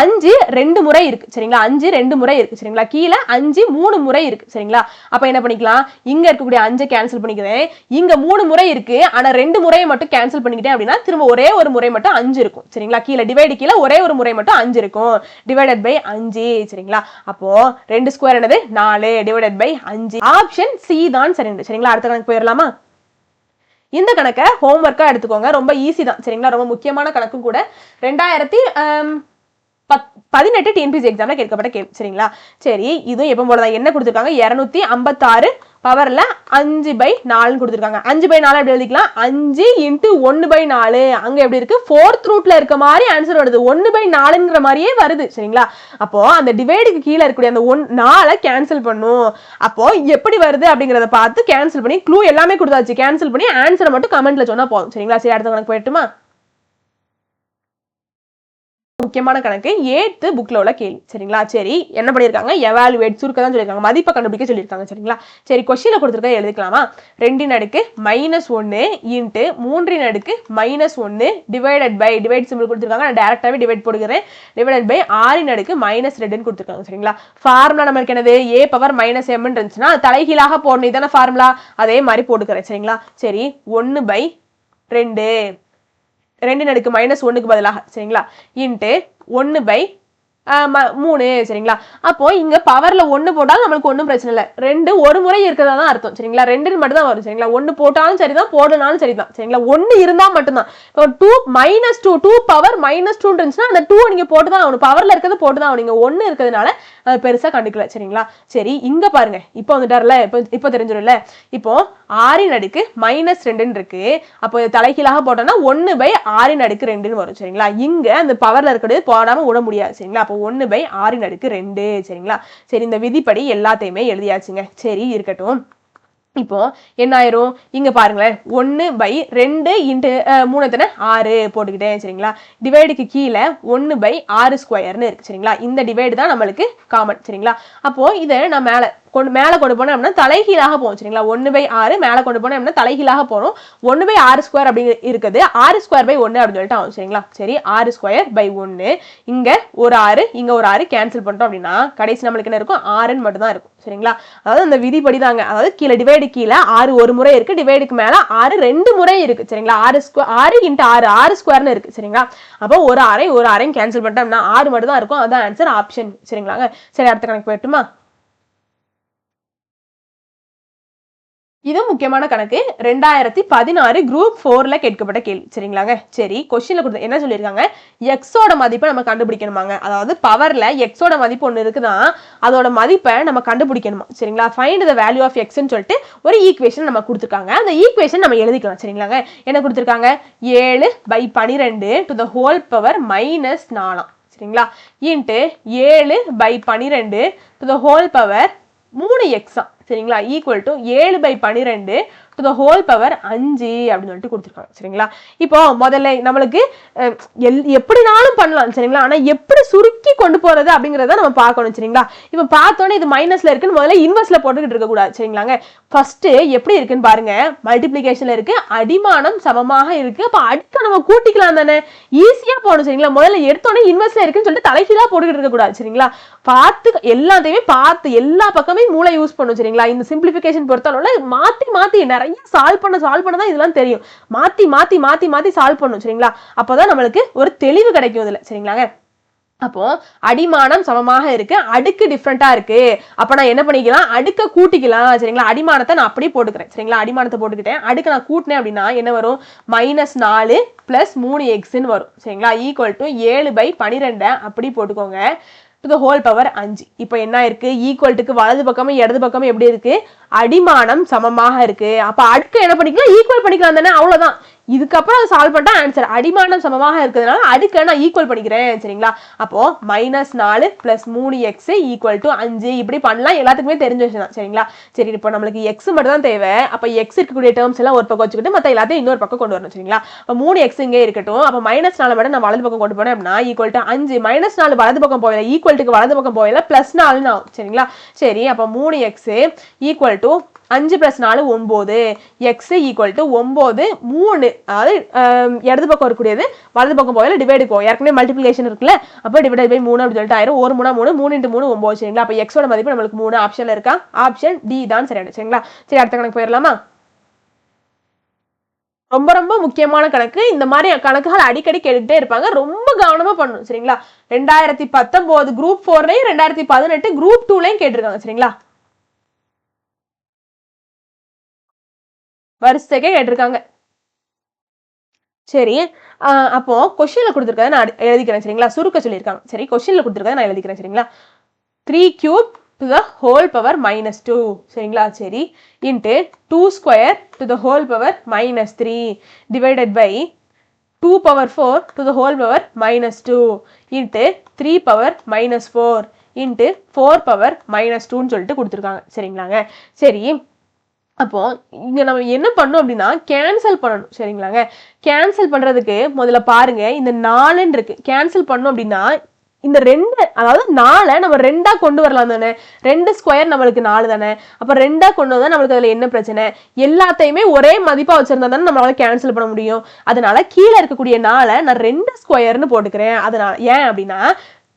A: 5 2 முறை இருக்கு சரிங்களா. 5 2 முறை இருக்கு சரிங்களா. கீழே 5 3 முறை இருக்கு சரிங்களா. அப்ப என்ன பண்ணிக்கலாம், இங்க இருக்கக்கூடிய 5 கேன்சல் பண்ணிக்கிறேன். இங்க 3 முறை இருக்கு, ஆனா 2 முறையை மட்டும் கேன்சல் பண்ணிக்கிட்டேன் அப்படின்னா திரும்ப ஒரே ஒரு முறை மட்டும் 5 இருக்கும் சரிங்களா. கீழே டிவைடு கீழே ஒரே ஒரு முறை மட்டும் 5 இருக்கும். டிவைடட் பை 5 சரிங்களா. அப்போ 2 ஸ்கொயர் என்னது 4 டிவைடட் பை 5. ஆப்ஷன் சி தான் சரி சரிங்களா. அடுத்த கணக்கு போயிடலாமா. இந்த கணக்கை ஹோம்ஒர்க்கா எடுத்துக்கோங்க, ரொம்ப ஈஸி தான் சரிங்களா. ரொம்ப முக்கியமான கணக்கும் கூட. 2018 டிஎன்பிஎஸ்சி எக்ஸாம்ல கேட்கப்பட்ட கேள்வி சரிங்களா. சரி இதுவும் எப்போ போலதான் என்ன கொடுத்துருக்காங்க 256 பவர்ல 5/4 கொடுத்துருக்காங்க. 5/4 எப்படி எழுதிக்கலாம், 5 × 1/4. அங்க எப்படி இருக்கு 4th ரூட்ல இருக்க மாதிரி ஆன்சர் வருது, 1/4ங்கிற மாதிரியே வருது சரிங்களா. அப்போ அந்த டிவைடுக்கு கீழே இருக்கக்கூடிய அந்த 4 கேன்சல் பண்ணும். அப்போ எப்படி வருது அப்படிங்கறத பார்த்து கேன்சல் பண்ணி க்ளூ எல்லாமே கொடுத்தாச்சு, கேன்சல் பண்ணி ஆன்சரை மட்டும் கமெண்ட்ல சொன்னா போதும் சரிங்களா. சரி அடுத்த கணக்கு போயிட்டுமா. முக்கியமான கணக்கு 8th புக்ல உள்ள கேள்வி சரிங்களா. சரி என்ன பண்ணிருக்காங்க, எவாலுவேட் சுருக்க தான் சொல்லிருக்காங்க, மதிப்பை கண்டுபிடிக்க சொல்லிருக்காங்க சரிங்களா. சரி கொஸ்டின்ல கொடுத்துருக்க எழுதிக்கலாமா. 2 ன் அடுக்கு -1 × 3 ன் அடுக்கு -1 டிவைடட் பை, டிவைட் சிம்பிள் கொடுத்துருக்காங்க, நான் டைரக்டாவே டிவைட் போடுகிறேன், டிவைடட் பை 6 ன் அடுக்கு -2 கொடுத்துருக்காங்க சரிங்களா. ஃபார்முலா நமக்கு என்னது a பவர் -m இருந்துச்சுன்னா தலைகீழாக போடணும், இதான ஃபார்முலா, அதே மாதிரி போட்டுக்கிறேன் சரிங்களா. சரி 1/2 2 ன் அடுக்கு -1க்கு பதிலாக சரிங்களா இன்ட்டு 1/3 சரிங்களா. அப்போ இங்க பவர்ல 1 போட்டாலும் நம்மளுக்கு ஒன்றும் பிரச்சனை இல்லை, 2 ஒரு முறை இருக்கிறதா தான் அர்த்தம் சரிங்களா. 2 மட்டும் தான் வரும் சரிங்களா. 1 போட்டாலும் சரிதான், போடனாலும் சரிதான் சரிங்களா. 1 இருந்தா மட்டும்தான். இப்போ 2 பவர் -2 இருந்துச்சுன்னா அந்த 2 நீங்க போட்டுதான் ஆகணும், பவர்ல இருக்கிறது போட்டுதான் ஆகணும். நீங்க 1 இருக்கிறதுனால பெருசா கண்டுக்கல சரிங்களா. சரி இங்க பாருங்க, இப்போ வந்துட்டார்ல, இப்போ தெரிஞ்சிடும்ல. இப்போ 6 ன் அடுக்கு -2 இருக்கு. அப்போ தலைகீழாக போட்டோம்னா 1/6 ன் அடுக்கு 2 வரும் சரிங்களா. இங்க அந்த பவர்ல இருக்கிறது போடாம விட முடியாது சரிங்களா. அப்போ 1/6 ன் அடுக்கு 2 சரிங்களா. சரி இந்த விதிப்படி எல்லாத்தையுமே எழுதியாச்சுங்க. சரி இருக்கட்டும். இப்போ என்ன ஆயிரும், இங்க பாருங்களேன் 1/2 × 3 6 போட்டுக்கிட்டேன் சரிங்களா. டிவைடுக்கு கீழே 1/6 ஸ்கொயர்னு இருக்கு சரிங்களா. இந்த டிவைடு தான் நம்மளுக்கு காமன் சரிங்களா. அப்போ இதை நான் மேல கொண்டு போனோம் அப்படின்னா தலைகீழாக போகும் சரிங்களா. 1/6 மேல கொண்டு போனோம் அப்படின்னா தலைகீழாக போறோம். 1/6² அப்படி இருக்குது, 6²/1 அப்படின்னு சொல்லிட்டு ஆகும் சரிங்களா. சரி 6²/1 இங்க ஒரு 6 இங்க ஒரு 6 கேன்சல் பண்ணிட்டோம் அப்படின்னா கடைசி நம்மளுக்கு என்ன இருக்கும் 6 மட்டும் தான் இருக்கும் சரிங்களா. அதாவது அந்த விதிப்படி தாங்க, அதாவது கீழே டிவைடு கீழே 6 ஒரு முறை இருக்கு, டிவைடுக்கு மேல 6 2 முறை இருக்கு சரிங்களா. 6 × 6 6² இருக்கு சரிங்களா. அப்போ ஒரு 6 கேன்சல் பண்ணிட்டோம்னா 6 மட்டும் தான் இருக்கும், அதான் ஆன்சர் ஆப்ஷன் சரிங்களாங்க. சரி அடுத்த கணக்கு போயிட்டுமா. இது முக்கியமான கணக்கு, 2016 குரூப் 4ல கேட்கப்பட்ட கேள்வி சரிங்களாங்க. சரி கொஸ்டின்ல கொடுத்து என்ன சொல்லியிருக்காங்க, எக்ஸோட மதிப்பை நம்ம கண்டுபிடிக்கணுமாங்க. அதாவது பவர்ல எக்ஸோட மதிப்பு ஒன்று இருக்குதான், அதோட மதிப்பை நம்ம கண்டுபிடிக்கணுமா சரிங்களா. ஃபைண்ட் த வேல்யூ ஆஃப் எக்ஸ்ன்னு சொல்லிட்டு ஒரு ஈக்குவேஷன் நம்ம கொடுத்துருக்காங்க. அந்த ஈக்குவேஷன் நம்ம எழுதிக்கலாம் சரிங்களாங்க. என்ன கொடுத்துருக்காங்க 7/12 டு த ஹோல் பவர் -4 சரிங்களா into 7/12 to the whole power 3x சரிங்களா equal to 7/12 to the whole power 5 அப்படின்னு சொல்லிட்டு கொடுத்துருக்காங்க சரிங்களா. இப்போ முதல்ல நம்மளுக்கு எப்படினாலும் பண்ணலாம் சரிங்களா. ஆனா எப்படி சுருக்கி கொண்டு போறது அப்படிங்கிறத நம்ம பார்க்கணும் சரிங்களா. இப்போ பார்த்தோன்னே இது மைனஸ்ல இருக்குன்னு முதல்ல இன்வெர்ஸ்ல போட்டுக்கிட்டு இருக்க கூடாது சரிங்களாங்க. ஃபர்ஸ்ட் எப்படி இருக்குன்னு பாருங்க, மல்டிப்ளிகேஷன்ல இருக்கு, அடிமானம் சமமாக இருக்கு, அப்ப அடுத்த நம்ம கூட்டிக்கலாம் தானே, ஈஸியா போகணும் சரிங்களா. முதல்ல எடுத்தோன்னே இன்வெர்ஸ்ல இருக்குன்னு சொல்லிட்டு தலைகீழா போட்டுக்கிட்டு இருக்க கூடாது சரிங்களா. பார்த்து எல்லாத்தையுமே பார்த்து எல்லா பக்கமே மூளை யூஸ் பண்ணும் சரிங்களா. இந்த சிம்பிளிபிகேஷன் பொறுத்தளவுல மாத்தி மாத்தி நிறைய சால்வ் பண்ண தான் இதெல்லாம் தெரியும், மாத்தி மாத்தி மாத்தி மாத்தி சால்வ் பண்ணும் சரிங்களா. அப்போதான் நம்மளுக்கு ஒரு தெளிவு கிடைக்கும் இதுல சரிங்களாங்க. அப்போ அடிமானம் சமமாக இருக்கு, அடுக்கு டிஃப்ரெண்டா இருக்கு, அப்ப நான் என்ன பண்ணிக்கலாம் அடுக்க கூட்டிக்கலாம் சரிங்களா. அடிமானத்தை நான் அப்படியே போட்டுக்கிறேன் சரிங்களா. அடிமானத்தை போட்டுக்கிட்டேன், அடுக்க நான் கூட்டினேன் அப்படின்னா என்ன வரும் -4 + 3x வரும் சரிங்களா ஈக்குவல் டு 7/12 அப்படி போட்டுக்கோங்க டு த ஹோல் பவர் 5. இப்போ என்ன இருக்கு ஈக்குவல்ட்டுக்கு வலது பக்கமும் இடது பக்கமும் எப்படி இருக்கு அடிமானம் சமமாக இருக்கு. அப்ப அடுக்க என்ன பண்ணிக்கலாம் ஈக்குவல் பண்ணிக்கலாம் தானே, அவ்வளவுதான். இதுக்கப்புறம் அதை சால்வ் பண்ணிட்டா ஆன்சர். அடிமானம் சமமாக இருக்கிறதுனால அடுக்க நான் ஈக்குவல் பண்ணிக்கிறேன் சரிங்களா. அப்போ -4 + 3x = 5 இப்படி பண்ணலாம். எல்லாத்துக்குமே தெரிஞ்ச விஷயம் தான் சரிங்களா. சரி இப்போ நம்மளுக்கு x மட்டும் தான் தேவை. அப்ப x இருக்கக்கூடிய டேர்ம்ஸ் எல்லாம் ஒரு பக்கம் வச்சுக்கிட்டு மத்த எல்லாத்தையும் இன்னொரு பக்கம் கொண்டு வரணும் சரிங்களா. அப்ப 3x இங்கே இருக்கட்டும். அப்ப -4 மட்டும் நான் வலது பக்கம் கொண்டு போனேன் அப்படின்னா = 5. -4 வலது பக்கம் போகல, ஈக்குவல்ட்டுக்கு வலது பக்கம் போகல, +4 ஆகும் சரிங்களா. சரி அப்ப 3x = 5 + 4 9. x = 9 3. அதாவது இடது பக்கம் இருக்கக்கூடியது வலது பக்கம் போகல, டிவைடு போகும். ஏற்கனவே மல்டிப்ளிகேஷன் இருக்குல்ல, அப்போ டிவைட் பை 3 அப்படி சொல்லிட்டு ஆயிரும். 1 3 3 3 × 3 9 சரிங்களா. அப்போ x ஓட மதிப்பு நம்மளுக்கு 3 ஆப்ஷன்ல இருக்கா. ஆப்ஷன் டி தான் சரியான சரிங்களா. சரி அடுத்த கணக்கு போயிடலாமா. ரொம்ப ரொம்ப முக்கியமான கணக்கு. இந்த மாதிரி கணக்குகள் அடிக்கடி கேட்டுட்டே இருப்பாங்க. ரொம்ப கவனமா பண்ணணும் சரிங்களா. 2019 குரூப் 4லயும் 2018 குரூப் 2லயும் கேட்டிருக்காங்க சரிங்களா. வரிசைக்கே கேட்டிருக்காங்க. சரி அப்போ கொஸ்டின்ல கொடுத்துருக்கத நான் எழுதிக்கிறேன் சரிங்களா. சுருக்க சொல்லியிருக்காங்க. சரி கொஸ்டின்ல கொடுத்துருக்கத நான் எழுதிக்கிறேன் சரிங்களா. 3³ to the whole power -2 சரிங்களா. சரி into 2² to the whole power -3 divided by 2⁴ to the whole power -2 into 3⁻⁻4 into 4⁻⁻2ன்னு சொல்லிட்டு கொடுத்துருக்காங்க சரிங்களாங்க. சரி அப்போ இங்க நம்ம என்ன பண்ணோம் அப்படின்னா கேன்சல் பண்ணணும் சரிங்களாங்க. கேன்சல் பண்றதுக்கு முதல்ல பாருங்க இந்த 4 இருக்கு. கேன்சல் பண்ணோம் அப்படின்னா இந்த 2 அதாவது 4 நம்ம 2ஆ கொண்டு வரலாம் தானே. 2² நம்மளுக்கு 4 தானே. அப்ப 2ஆ கொண்டு வந்தா நம்மளுக்கு அதுல என்ன பிரச்சனை. எல்லாத்தையுமே ஒரே மதிப்பா வச்சிருந்தா தானே நம்மளால கேன்சல் பண்ண முடியும். அதனால கீழே இருக்கக்கூடிய 4 நான் 2² போட்டுக்கிறேன். அதனால ஏன் அப்படின்னா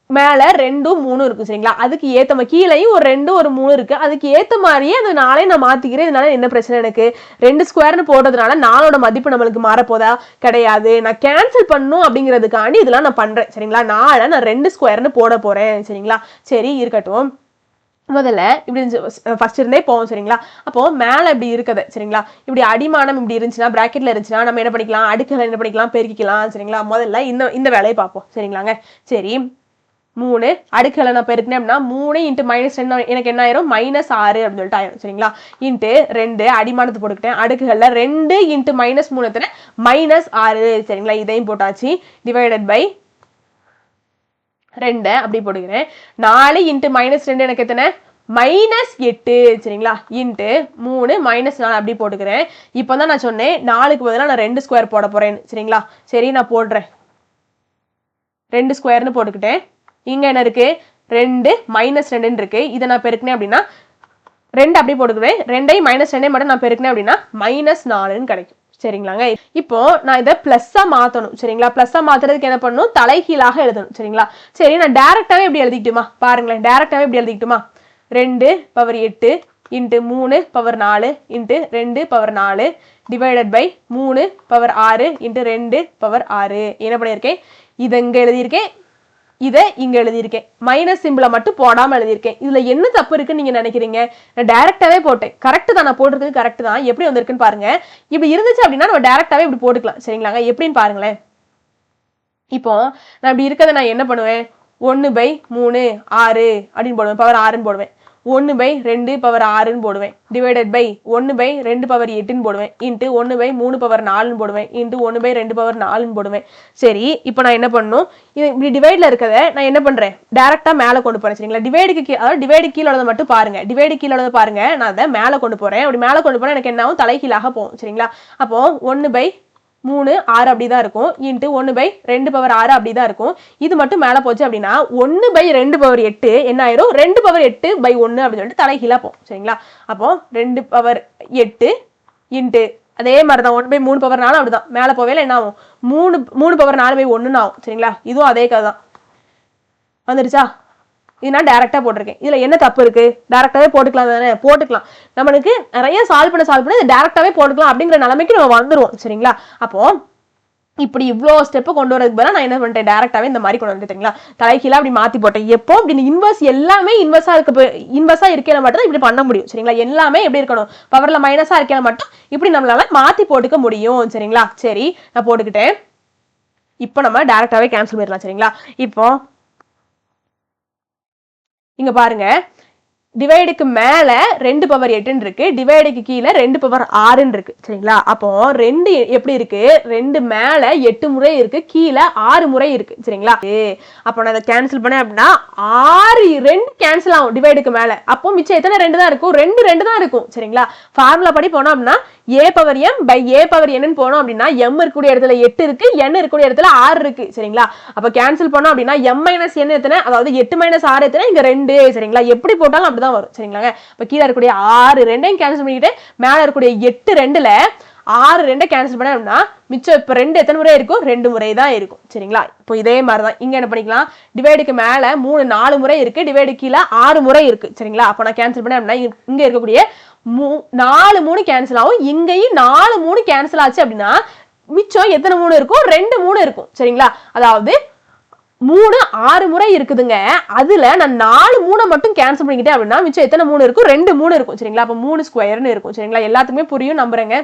A: மேல 2 3 இருக்கு சரிங்களா. அதுக்கு ஏத்த கீழையும் ஒரு 2 ஒரு 3 இருக்கு. அதுக்கு ஏத்த மாதிரியே அந்த 4 நான் மாத்திக்கிறேன். இதனால என்ன பிரச்சனை எனக்கு 2² போட்டதுனால 4ஓட மதிப்பு நம்மளுக்கு மாறப்போதா கிடையாது. நான் கேன்சல் பண்ணும் அப்படிங்கிறதுக்காண்டி இதெல்லாம் நான் பண்றேன் சரிங்களா. 4 நான் 2² போட போறேன் சரிங்களா. சரி இருக்கட்டும். முதல்ல இப்படி ஃபர்ஸ்ட் இருந்தே போவோம் சரிங்களா. அப்போ மேல இப்படி இருக்குது சரிங்களா. இப்படி அடிமானம் இப்படி இருந்துச்சுன்னா பிராக்கெட்ல இருந்துச்சுன்னா நம்ம என்ன பண்ணிக்கலாம், அடுக்குகளை என்ன பண்ணிக்கலாம், பெருக்கிக்கலாம் சரிங்களா. முதல்ல இந்த வேலையை பார்ப்போம் சரிங்களாங்க. சரி 3 அடுக்குகளை நான் பெருக்கினேன் அப்படின்னா 3 × -2 எனக்கு என்ன ஆயிரும் -6 அப்படின்னு சொல்லிட்டு ஆயிரும் சரிங்களா. இன்ட்டு 2 அடிமானத்தை போட்டுக்கிட்டேன். அடுக்குகள்ல 2 × -3 எத்தனை -6 சரிங்களா. இதையும் போட்டாச்சு. டிவைடட் பை 2 அப்படி போட்டுக்கிறேன். 4 × -2 எனக்கு எத்தனை -8 சரிங்களா. இன்ட்டு 3 -4 அப்படி போட்டுக்கிறேன். இப்போதான் நான் சொன்னேன் 4க்கு பதிலாக நான் 2² போட போறேன்னு சரிங்களா. சரி நான் போடுறேன். 2² போட்டுக்கிட்டேன். இங்க என்ன இருக்கு 2 -2 இருக்கு. இதை நான் பெருக்கினேன் அப்படின்னா 2 அப்படி போட்டுக்கிறேன். 2ஐயும் -2ஐயும் மட்டும் நான் பெருக்கினேன் அப்படின்னா -4ன்னு கிடைக்கும் சரிங்களாங்க. இப்போ நான் இதை பிளஸ்ஸா மாத்தணும் சரிங்களா. பிளஸ்ஸா மாத்துறதுக்கு என்ன பண்ணணும், தலைகீழாக எழுதணும் சரிங்களா. சரி நான் டைரக்டாவே எப்படி எழுதிக்கிட்டுமா பாருங்களேன். டைரக்டாவே எப்படி எழுதிக்கிட்டுமா 2⁸ into 3⁴ into 2⁴ divided by 3⁴ into 2⁴. என்ன பண்ணியிருக்கேன், இதை இங்க எழுதியிருக்கேன், இதை இங்க எழுதியிருக்கேன். மைனஸ் சிம்பிளை மட்டும் போடாம எழுதியிருக்கேன். இதுல என்ன தப்பு இருக்குன்னு நீங்க நினைக்கிறீங்க. நான் டைரக்டாவே போட்டேன். கரெக்ட் தான், நான் போட்டிருக்கிறது கரெக்ட் தான். எப்படி வந்திருக்குன்னு பாருங்க. இப்படி இருந்துச்சு அப்படின்னா நம்ம டைரக்டாவே இப்படி போட்டுக்கலாம் சரிங்களாங்க. எப்படின்னு பாருங்களேன். இப்போ நான் இப்படி இருக்கிறத நான் என்ன பண்ணுவேன், 1/3 6 அப்படின்னு போடுவேன். பவர் 6ன்னு போடுவேன். 1/2 பவர் 6ன்னு போடுவேன். டிவைடட் பை 1/2 பவர் 8ன்னு போடுவேன். இன்ட்டு 1/3 பவர் 4ன்னு போடுவேன். இன்ட்டு 1/2 பவர் 4ன்னு போடுவேன். சரி இப்போ நான் என்ன பண்ணணும், இது இப்படி டிவைட்ல இருக்கதை நான் என்ன பண்றேன், டைரக்டா மேலே கொண்டு போறேன் சரிங்களா. டிவைடுக்கு அதாவது டிவைடு கீழே உள்ளதை மட்டும் பாருங்க. டிவைடு கீழே உள்ளதை பாருங்க. நான் அதை மேலே கொண்டு போறேன். அப்படி மேலே கொண்டு போனா எனக்கு என்ன ஆகும், தலைகீழாக போகும் சரிங்களா. அப்போ 1/3 6 அப்படிதான் இருக்கும். இன்ட்டு 1/2 பவர் 6 அப்படிதான் இருக்கும். இது மட்டும் மேல போச்சு அப்படின்னா 1/2 பவர் 8 என்ன ஆயிரும், 2/8/1 அப்படின்னு சொல்லிட்டு தலைகீழா போகும் சரிங்களா. அப்போ 2/8 இன்ட்டு அதே மாதிரிதான் 1/3 பவர் 4 அப்படிதான் மேல போவேல என்ன ஆகும், 3 பவர் 4/1 ஆகும் சரிங்களா. இதுவும் அதே கதை தான். வந்துருச்சா. இது நான் டைரக்டா போட்டிருக்கேன். இதுல என்ன தப்பு இருக்கு, டைரக்டாவே போட்டுக்கலாம் தானே. போட்டுக்கலாம், நம்மளுக்கு நிறைய சால்வ் பண்ண இது டைரக்டாவே போட்டுக்கலாம் அப்படிங்கிற நிலைமைக்கு நம்ம வந்துருவோம் சரிங்களா. அப்போ இப்படி இவ்வளோ ஸ்டெப்பு கொண்டு வரதுக்கு பதிலாக நான் என்ன பண்ணிட்டேன், டைரக்டாவே இந்த மாதிரி கொண்டு வந்துட்டீங்களா. தலைகீழா அப்படி மாத்தி போட்டேன். எப்போ அப்படி இன்வர்ஸ் எல்லாமே இன்வர்ஸா இருக்கையில மட்டும் தான் இப்படி பண்ண முடியும் சரிங்களா. எல்லாமே எப்படி இருக்கணும், பவர்ல மைனஸா இருக்கையில மட்டும் இப்படி நம்மளால மாத்தி போட்டுக்க முடியும் சரிங்களா. சரி நான் போட்டுக்கிட்டேன். இப்போ நம்ம டைரக்டாவே கேன்சல் பண்ணிடலாம் சரிங்களா. இப்போ இங்க பாருங்க, டிவைடுக்கு மேல 2 பவர் 8 இருக்கு, டிவைடுக்கு கீழே 2 பவர் 6 இருக்கு சரிங்களா. அப்போ 2 எப்படி இருக்கு, 2 மேல 8 முறை இருக்கு, கீழே 6 முறை இருக்கு சரிங்களா. அப்போ நான் அதை கேன்சல் பண்ணேன் அப்படின்னா 6 2 கேன்சல் ஆகும் டிவைடுக்கு மேல. அப்போ மிச்சம் எத்தனை 2 தான் இருக்கும், 2 தான் இருக்கும் சரிங்களா. ஃபார்முலா படி போனோம் அப்படின்னா a power m by a power n போனோம் அப்படின்னா m இருக்கக்கூடிய இடத்துல 8 இருக்கு, n இருக்கக்கூடிய இடத்துல 6 இருக்கு சரிங்களா. அப்ப கேன்சல் பண்ணோம் அப்படின்னா m மைனஸ் n எத்தனை, அதாவது 8 மைனஸ் 6 எத்தனை, இங்க 2 சரிங்களா. எப்படி போட்டாலும் அப்படிதான் வரும் சரிங்களா. இப்ப கீழே இருக்கக்கூடிய 6 2 கேன்சல் பண்ணிட்டு மேல இருக்கக்கூடிய 8 2ல 6 2 கேன்சல் பண்ண அப்படின்னா மிச்சம் இப்ப 2 எத்தனை முறை இருக்கும், 2 முறை தான் இருக்கும் சரிங்களா. இப்போ இதே மாதிரிதான் இங்க என்ன பண்ணிக்கலாம், டிவைடுக்கு மேல 3 4 முறை இருக்கு, டிவைடு கீழே 6 முறை இருக்கு சரிங்களா. அப்ப நான் கேன்சல் பண்ணேன் அப்படின்னா இங்க இருக்கக்கூடிய 4 3 கேன்சல் ஆகும், இங்கேயும் 4 3 கேன்சல் ஆச்சு அப்படின்னா மிச்சம் எத்தனை 3 இருக்கும், 2 3 இருக்கும் சரிங்களா. அதாவது 3 6 முறை இருக்குதுங்க, அதுல நான் 4 3 மட்டும் கேன்சல் பண்ணிக்கிட்டேன் அப்படின்னா மிச்சம் எத்தனை 3 இருக்கும், 2 3 இருக்கும் சரிங்களா. அப்ப 3 ஸ்கொயர்னு இருக்கும் சரிங்களா. எல்லாத்துக்குமே புரியும் நம்புறேங்க.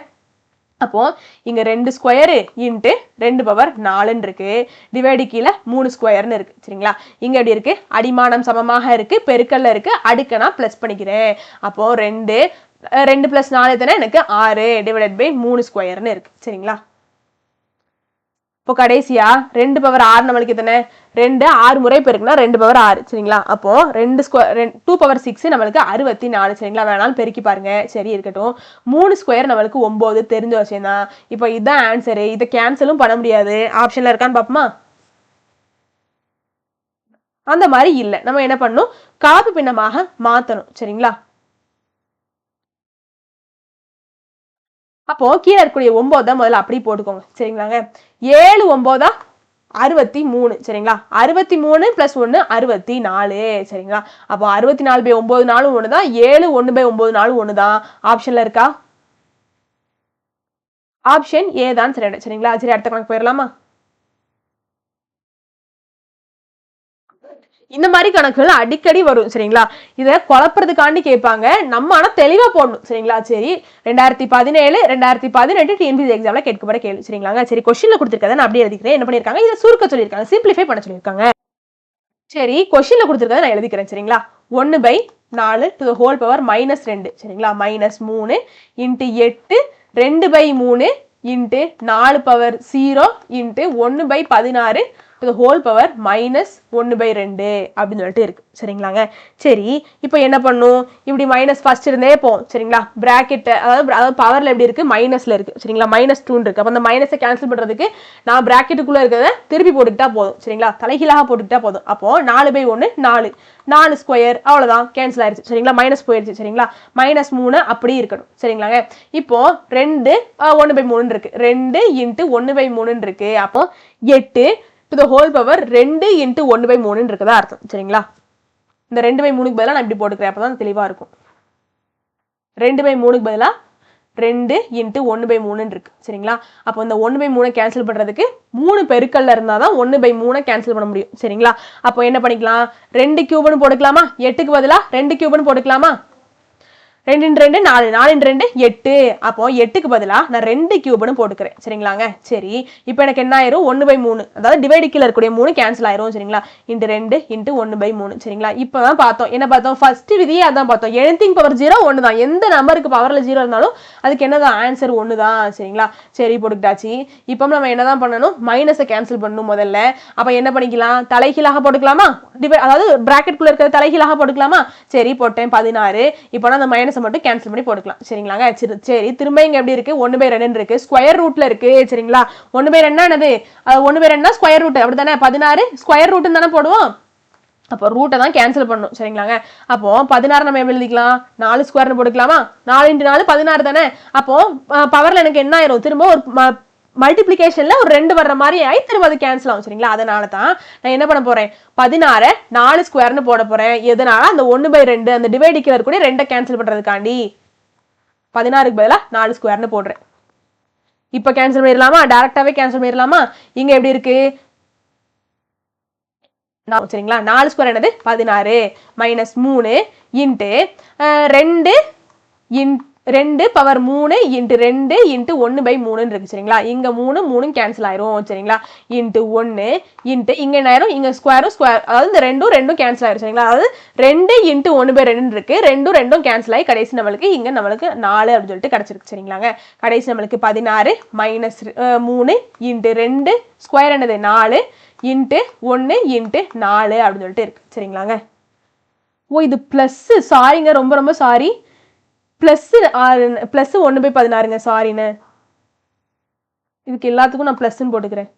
A: அப்போ இங்க 2 ஸ்கொயர் இன்ட்டு 2 பவர் 4 இருக்கு, டிவைடு கீழே 3 ஸ்கொயர்னு இருக்கு சரிங்களா. இங்க எப்படி இருக்கு, அடிமானம் சமமாக இருக்கு, பெருக்கல்ல இருக்கு, அடுக்க நான் பிளஸ் பண்ணிக்கிறேன். அப்போ 2 பிளஸ் 4 எத்தனை எனக்கு 6 டிவைடட் பை 3 ஸ்கொயர்னு இருக்கு சரிங்களா. இப்போ கடைசியா 2 பவர் 6 நம்மளுக்கு எத்தனை, 2 6 முறை பெருக்குனா 2 பவர் 6 சரிங்களா. அப்போ 2 பவர் 6 நம்மளுக்கு 64 சரிங்களா. வேணாலும் பெருக்கி பாருங்க, சரி இருக்கட்டும். 3 ஸ்கொயர் நம்மளுக்கு 9 தெரிஞ்ச விஷயம் தான். இப்போ இதுதான் ஆன்சரு. இதை கேன்சலும் பண்ண முடியாது. ஆப்ஷன்ல இருக்கான்னு பாப்போமா, அந்த மாதிரி இல்லை. நம்ம என்ன பண்ணணும், காப்பு பின்னமாக மாத்தணும் சரிங்களா. அப்போ கீழே இருக்கக்கூடிய 9 முதல்ல அப்படி போட்டுக்கோங்க சரிங்களாங்க. 7 9 63 சரிங்களா. 63 பிளஸ் 1 64 சரிங்களா. அப்போ 64 பை 9 நாளும் 1 தான், 7 1 பை 9 நாளும் 1 தான். ஆப்ஷன்ல இருக்கா, ஆப்ஷன் ஏ தான் சரிங்களா. சரி அடுத்த கணக்கு போயிடலாமா. இந்த மாதிரி கணக்குகள் அடிக்கடி வரும் சரிங்களா. இதை குழப்பறதுக்காண்டி கேட்பாங்க, நம்ம ஆனா தெளிவா போடணும் சரிங்களா. சரி 2017 2018 டிஎன்பிஎஸ்சி எக்ஸாம்ல கேட்கப்பட கேள்வி சரிங்களாங்க. சரி கொஸ்டின்ல கொடுத்துருக்கதை நான் அப்படியே எழுதிக்கிறேன். என்ன பண்ணிருக்காங்க, இதை சுருக்க சொல்லியிருக்காங்க, சிம்பிளிஃபை பண்ண சொல்லியிருக்காங்க. சரி கொஸ்டின்ல கொடுத்துருக்கதை நான் எழுதிக்கிறேன் சரிங்களா. 1/4 டு தி ஹோல் பவர் -2 சரிங்களா, -3 into 8 2/3 into 4 power 0 into 1/16 to the whole power -1/2 அப்படின்னு சொல்லிட்டு இருக்கு சரிங்களாங்க. சரி இப்போ என்ன பண்ணும், இப்படி மைனஸ் ஃபர்ஸ்ட் இருந்தே போகும் சரிங்களா. பிராக்கெட் அதாவது பவர்ல எப்படி இருக்கு, மைனஸ்ல இருக்கு சரிங்களா, -2 இருக்கு. அப்போ அந்த மைனஸை கேன்சல் பண்றதுக்கு நான் பிராக்கெட்டுக்குள்ள இருக்கிறத திருப்பி போட்டுக்கிட்டா போதும் சரிங்களா, தலைகீழாக போட்டுக்கிட்டா போதும். அப்போ 4/1 4 ஸ்கொயர் அவ்வளவுதான், கேன்சல் ஆயிருச்சு சரிங்களா, மைனஸ் போயிருச்சு சரிங்களா. -3 அப்படி இருக்கணும் சரிங்களாங்க. இப்போ 2 1/3 இருக்கு, 2 இன்ட்டு 1/3 இருக்கு. அப்போ 8 to the whole power 2 into 1/3 இருக்குதா அர்த்தம் சரிங்களா. இந்த 2/3க்கு பதிலாக நான் இப்படி போட்டுக்கிறேன், அப்பதான் தெளிவா இருக்கும். 2/3க்கு பதிலாக 2 இன்ட்டு 1/3 இருக்கு சரிங்களா. அப்போ இந்த 1/3 கேன்சல் பண்றதுக்கு 3 பெருக்கல்ல இருந்தாதான் 1/3 கேன்சல் பண்ண முடியும் சரிங்களா. அப்போ என்ன பண்ணிக்கலாம், 2 கியூப்னு போட்டுக்கலாமா, 8க்கு பதிலாக 2 கியூப்னு போட்டுக்கலாமா. 2 × 2 4 4 × 2 8. அப்போ 8க்கு பதிலா நான் 2 கியூப்னு போட்டுக்கிறேன் சரிங்களாங்க. சரி இப்போ எனக்கு என்ன ஆயிரும், 1/3 அதாவது டிவைடு கீழ இருக்கக்கூடிய 3 கேன்சல் ஆயிரும் சரிங்களா. இன்ட்டு 2 இன்ட்டு 1/3 சரிங்களா. இப்போதான் பார்த்தோம், என்ன பார்த்தோம், ஃபர்ஸ்ட் விதியே அதான் பார்த்தோம். எனிதிங் பவர் 0 1 தான், எந்த நம்பருக்கு பவர்ல 0 இருந்தாலும் அதுக்கு என்னதான் ஆன்சர் 1 தான் சரிங்களா. சரி போட்டுக்கிட்டாச்சு. இப்போ நம்ம என்னதான் பண்ணணும், மைனஸை கேன்சல் பண்ணணும் முதல்ல. அப்ப என்ன பண்ணிக்கலாம், தலைகீழாக போட்டுக்கலாமா, அதாவது பிராக்கெட் குள்ள இருக்கிற தலைகீழாக போட்டுக்கலாமா. சரி போட்டேன் 16. இப்போ நான் அந்த மைனஸ் மட்டும் கேன்சல் பண்ணி போட்டுக்கலாம் சரிங்களாங்க. சரி திரும்ப இங்க எப்படி இருக்கு, 1/2 இருக்கு, ஸ்கொயர் ரூட்ல இருக்கு சரிங்களா. 1/2 என்னது, 1/2 ஸ்கொயர் ரூட் அப்படிதானே, 16 ஸ்கொயர் ரூட் தானே போடுவோம். அப்போ ரூட்டை தான் கேன்சல் பண்ணும் சரிங்களாங்க. அப்போ 16 நம்ம எப்படி எழுதிக்கலாம், 4 ஸ்கொயர்னு போட்டுக்கலாமா. 4 × 4 16 தானே. அப்போ பவர்ல எனக்கு என்ன ஆயிரும், திரும்ப ஒரு மல்டிபிளிகேஷன்ல ஒரு 2 வர்ற மாதிரி ஆகி திரும்ப அது கேன்சல் ஆகும் சரிங்களா. அதனால தான் நான் என்ன பண்ண போறேன், 16 4 ஸ்கொயர்னு போட போறேன். எதனால, அந்த 1/2 அந்த டிவைடு கீழ கூட 2 கேன்சல் பண்றதுக்காண்டி 16க்கு பதிலா 4 ஸ்கொயர்னு போடுறேன். இப்ப கேன்சல் பண்ணிடலாமா, டைரக்டாவே கேன்சல் பண்ணிடலாமா. இங்க எப்படி இருக்கு சரிங்களா, 4 ஸ்கொயர் என்னது 16 -3 இன்ட்டு 2 2 பவர் 3 இன்ட்டு 2 இன்ட்டு 1/3 இருக்கு சரிங்களா. இங்க 3 கேன்சல் ஆயிரும் சரிங்களா. இன்ட்டு 1 இன்ட்டு இங்க என்ன ஆயிரும், இங்க ஸ்கொயரும் ஸ்கொயர், அதாவது இந்த ரெண்டும் கேன்சல் ஆயிரும் சரிங்களா. அதாவது 2 இன்ட்டு 1/2 இருக்கு, ரெண்டும் கேன்சல் ஆகி கடைசி நம்மளுக்கு இங்க நம்மளுக்கு 4 அப்படின்னு சொல்லிட்டு கிடைச்சிருக்கு சரிங்களாங்க. கடைசி நம்மளுக்கு 16 மைனஸ் 3 இன்ட்டு 2 ஸ்கொயர் என்னது 4 இன்ட்டு 1 இன்ட்டு 4 அப்படின்னு சொல்லிட்டு இருக்கு சரிங்களாங்க. ஓ இது பிளஸ், சாரிங்க, ரொம்ப ரொம்ப சாரி, பிளஸ் 1/16ங்க, சாரின்னு. இதுக்கு எல்லாத்துக்கும் நான் பிளஸ்ன்னு போட்டுக்கிறேன்.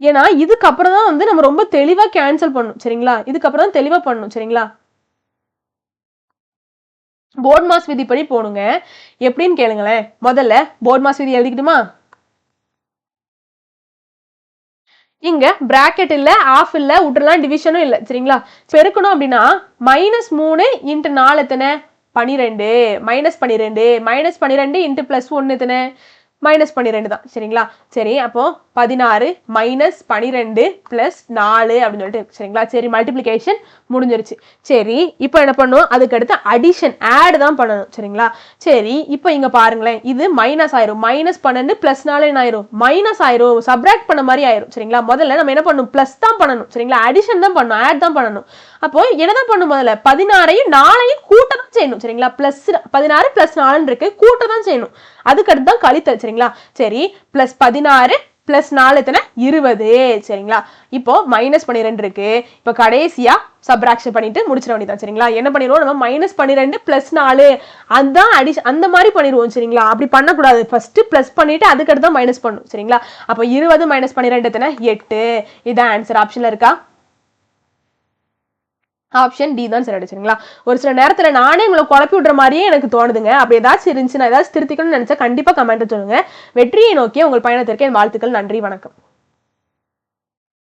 A: ஏன்னா இதுக்கப்புறம் தான் வந்து நம்ம ரொம்ப தெளிவா கேன்சல் பண்ணணும் சரிங்களா. இதுக்கப்புறம் தான் தெளிவா பண்ணணும் சரிங்களா. போர்ட் மாஸ் விதிப்படி போடுங்க. எப்படின்னு கேளுங்களேன். முதல்ல போர்ட் மாஸ் விதி எழுதிக்கிட்டுமா. இங்க பிராக்கெட் இல்ல, ஆஃப் இல்ல, விட்டுறலாம், டிவிஷனும் இல்ல சரிங்களா. பெருக்கணும் அப்படின்னா -3 இன்ட்டு 4 எத்தனை 12, -12 -12 இன்ட்டு +1 எத்தனை -12 தான் சரிங்களா. சரி அப்போ 16 -12 +4 அப்படின்னு சொல்லிட்டு சரிங்களா. சரி மல்டிப்ளிகேஷன் முடிஞ்சிருச்சு. சரி இப்போ என்ன பண்ணும், அதுக்கு அடுத்து அடிஷன் ஆட் தான் பண்ணணும் சரிங்களா. சரி இப்போ இங்க பாருங்களேன், இது மைனஸ் ஆயிரும், -12 +4 என்ன ஆயிரும் மைனஸ் ஆயிரும், சப்ராக்ட் பண்ண மாதிரி ஆயிரும் சரிங்களா. முதல்ல நம்ம என்ன பண்ணணும், பிளஸ் தான் பண்ணணும் சரிங்களா, அடிஷன் தான் பண்ணணும், ஆட் தான் பண்ணணும். அப்போ என்னதான் பண்ணும், முதல்ல 16ஐயும் 4ஐயும் கூட்ட தான் செய்யணும் சரிங்களா. +16 +4 இருக்கு, கூட்ட தான் செய்யணும். அதுக்கு அடுத்து தான் கழித்தல் சரிங்களா. சரி +16 +4 எத்தனை 20 சரிங்களா. இப்போ -12 இருக்கு. இப்போ கடைசியா சப்ராக்ஷன் பண்ணிட்டு முடிச்சிட வேண்டியதான் சரிங்களா. என்ன பண்ணிடுவோம் நம்ம, -12 +4 அதான் அந்த மாதிரி பண்ணிடுவோம் சரிங்களா. அப்படி பண்ணக்கூடாது, ஃபர்ஸ்ட் பிளஸ் பண்ணிட்டு அதுக்கடுத்து தான் மைனஸ் பண்ணும் சரிங்களா. அப்போ 20 -12 எத்தனை 8. இதான் ஆன்சர். ஆப்ஷன்ல இருக்கா, ஆப்ஷன் டி தான் சரி சரிங்களா. ஒரு சில நேரத்தில் நானே உங்களை குழப்பி விடுற மாதிரியே எனக்கு தோணுதுங்க. அப்படி ஏதாச்சும் இருந்துச்சு, நான் ஏதாச்சும் திருத்திக்கணும்னு நினைச்சா கண்டிப்பா கமெண்ட் சொல்லுங்க. வெற்றியை நோக்கி உங்கள் பயணத்திற்கு என் வாழ்த்துக்கள். நன்றி, வணக்கம்.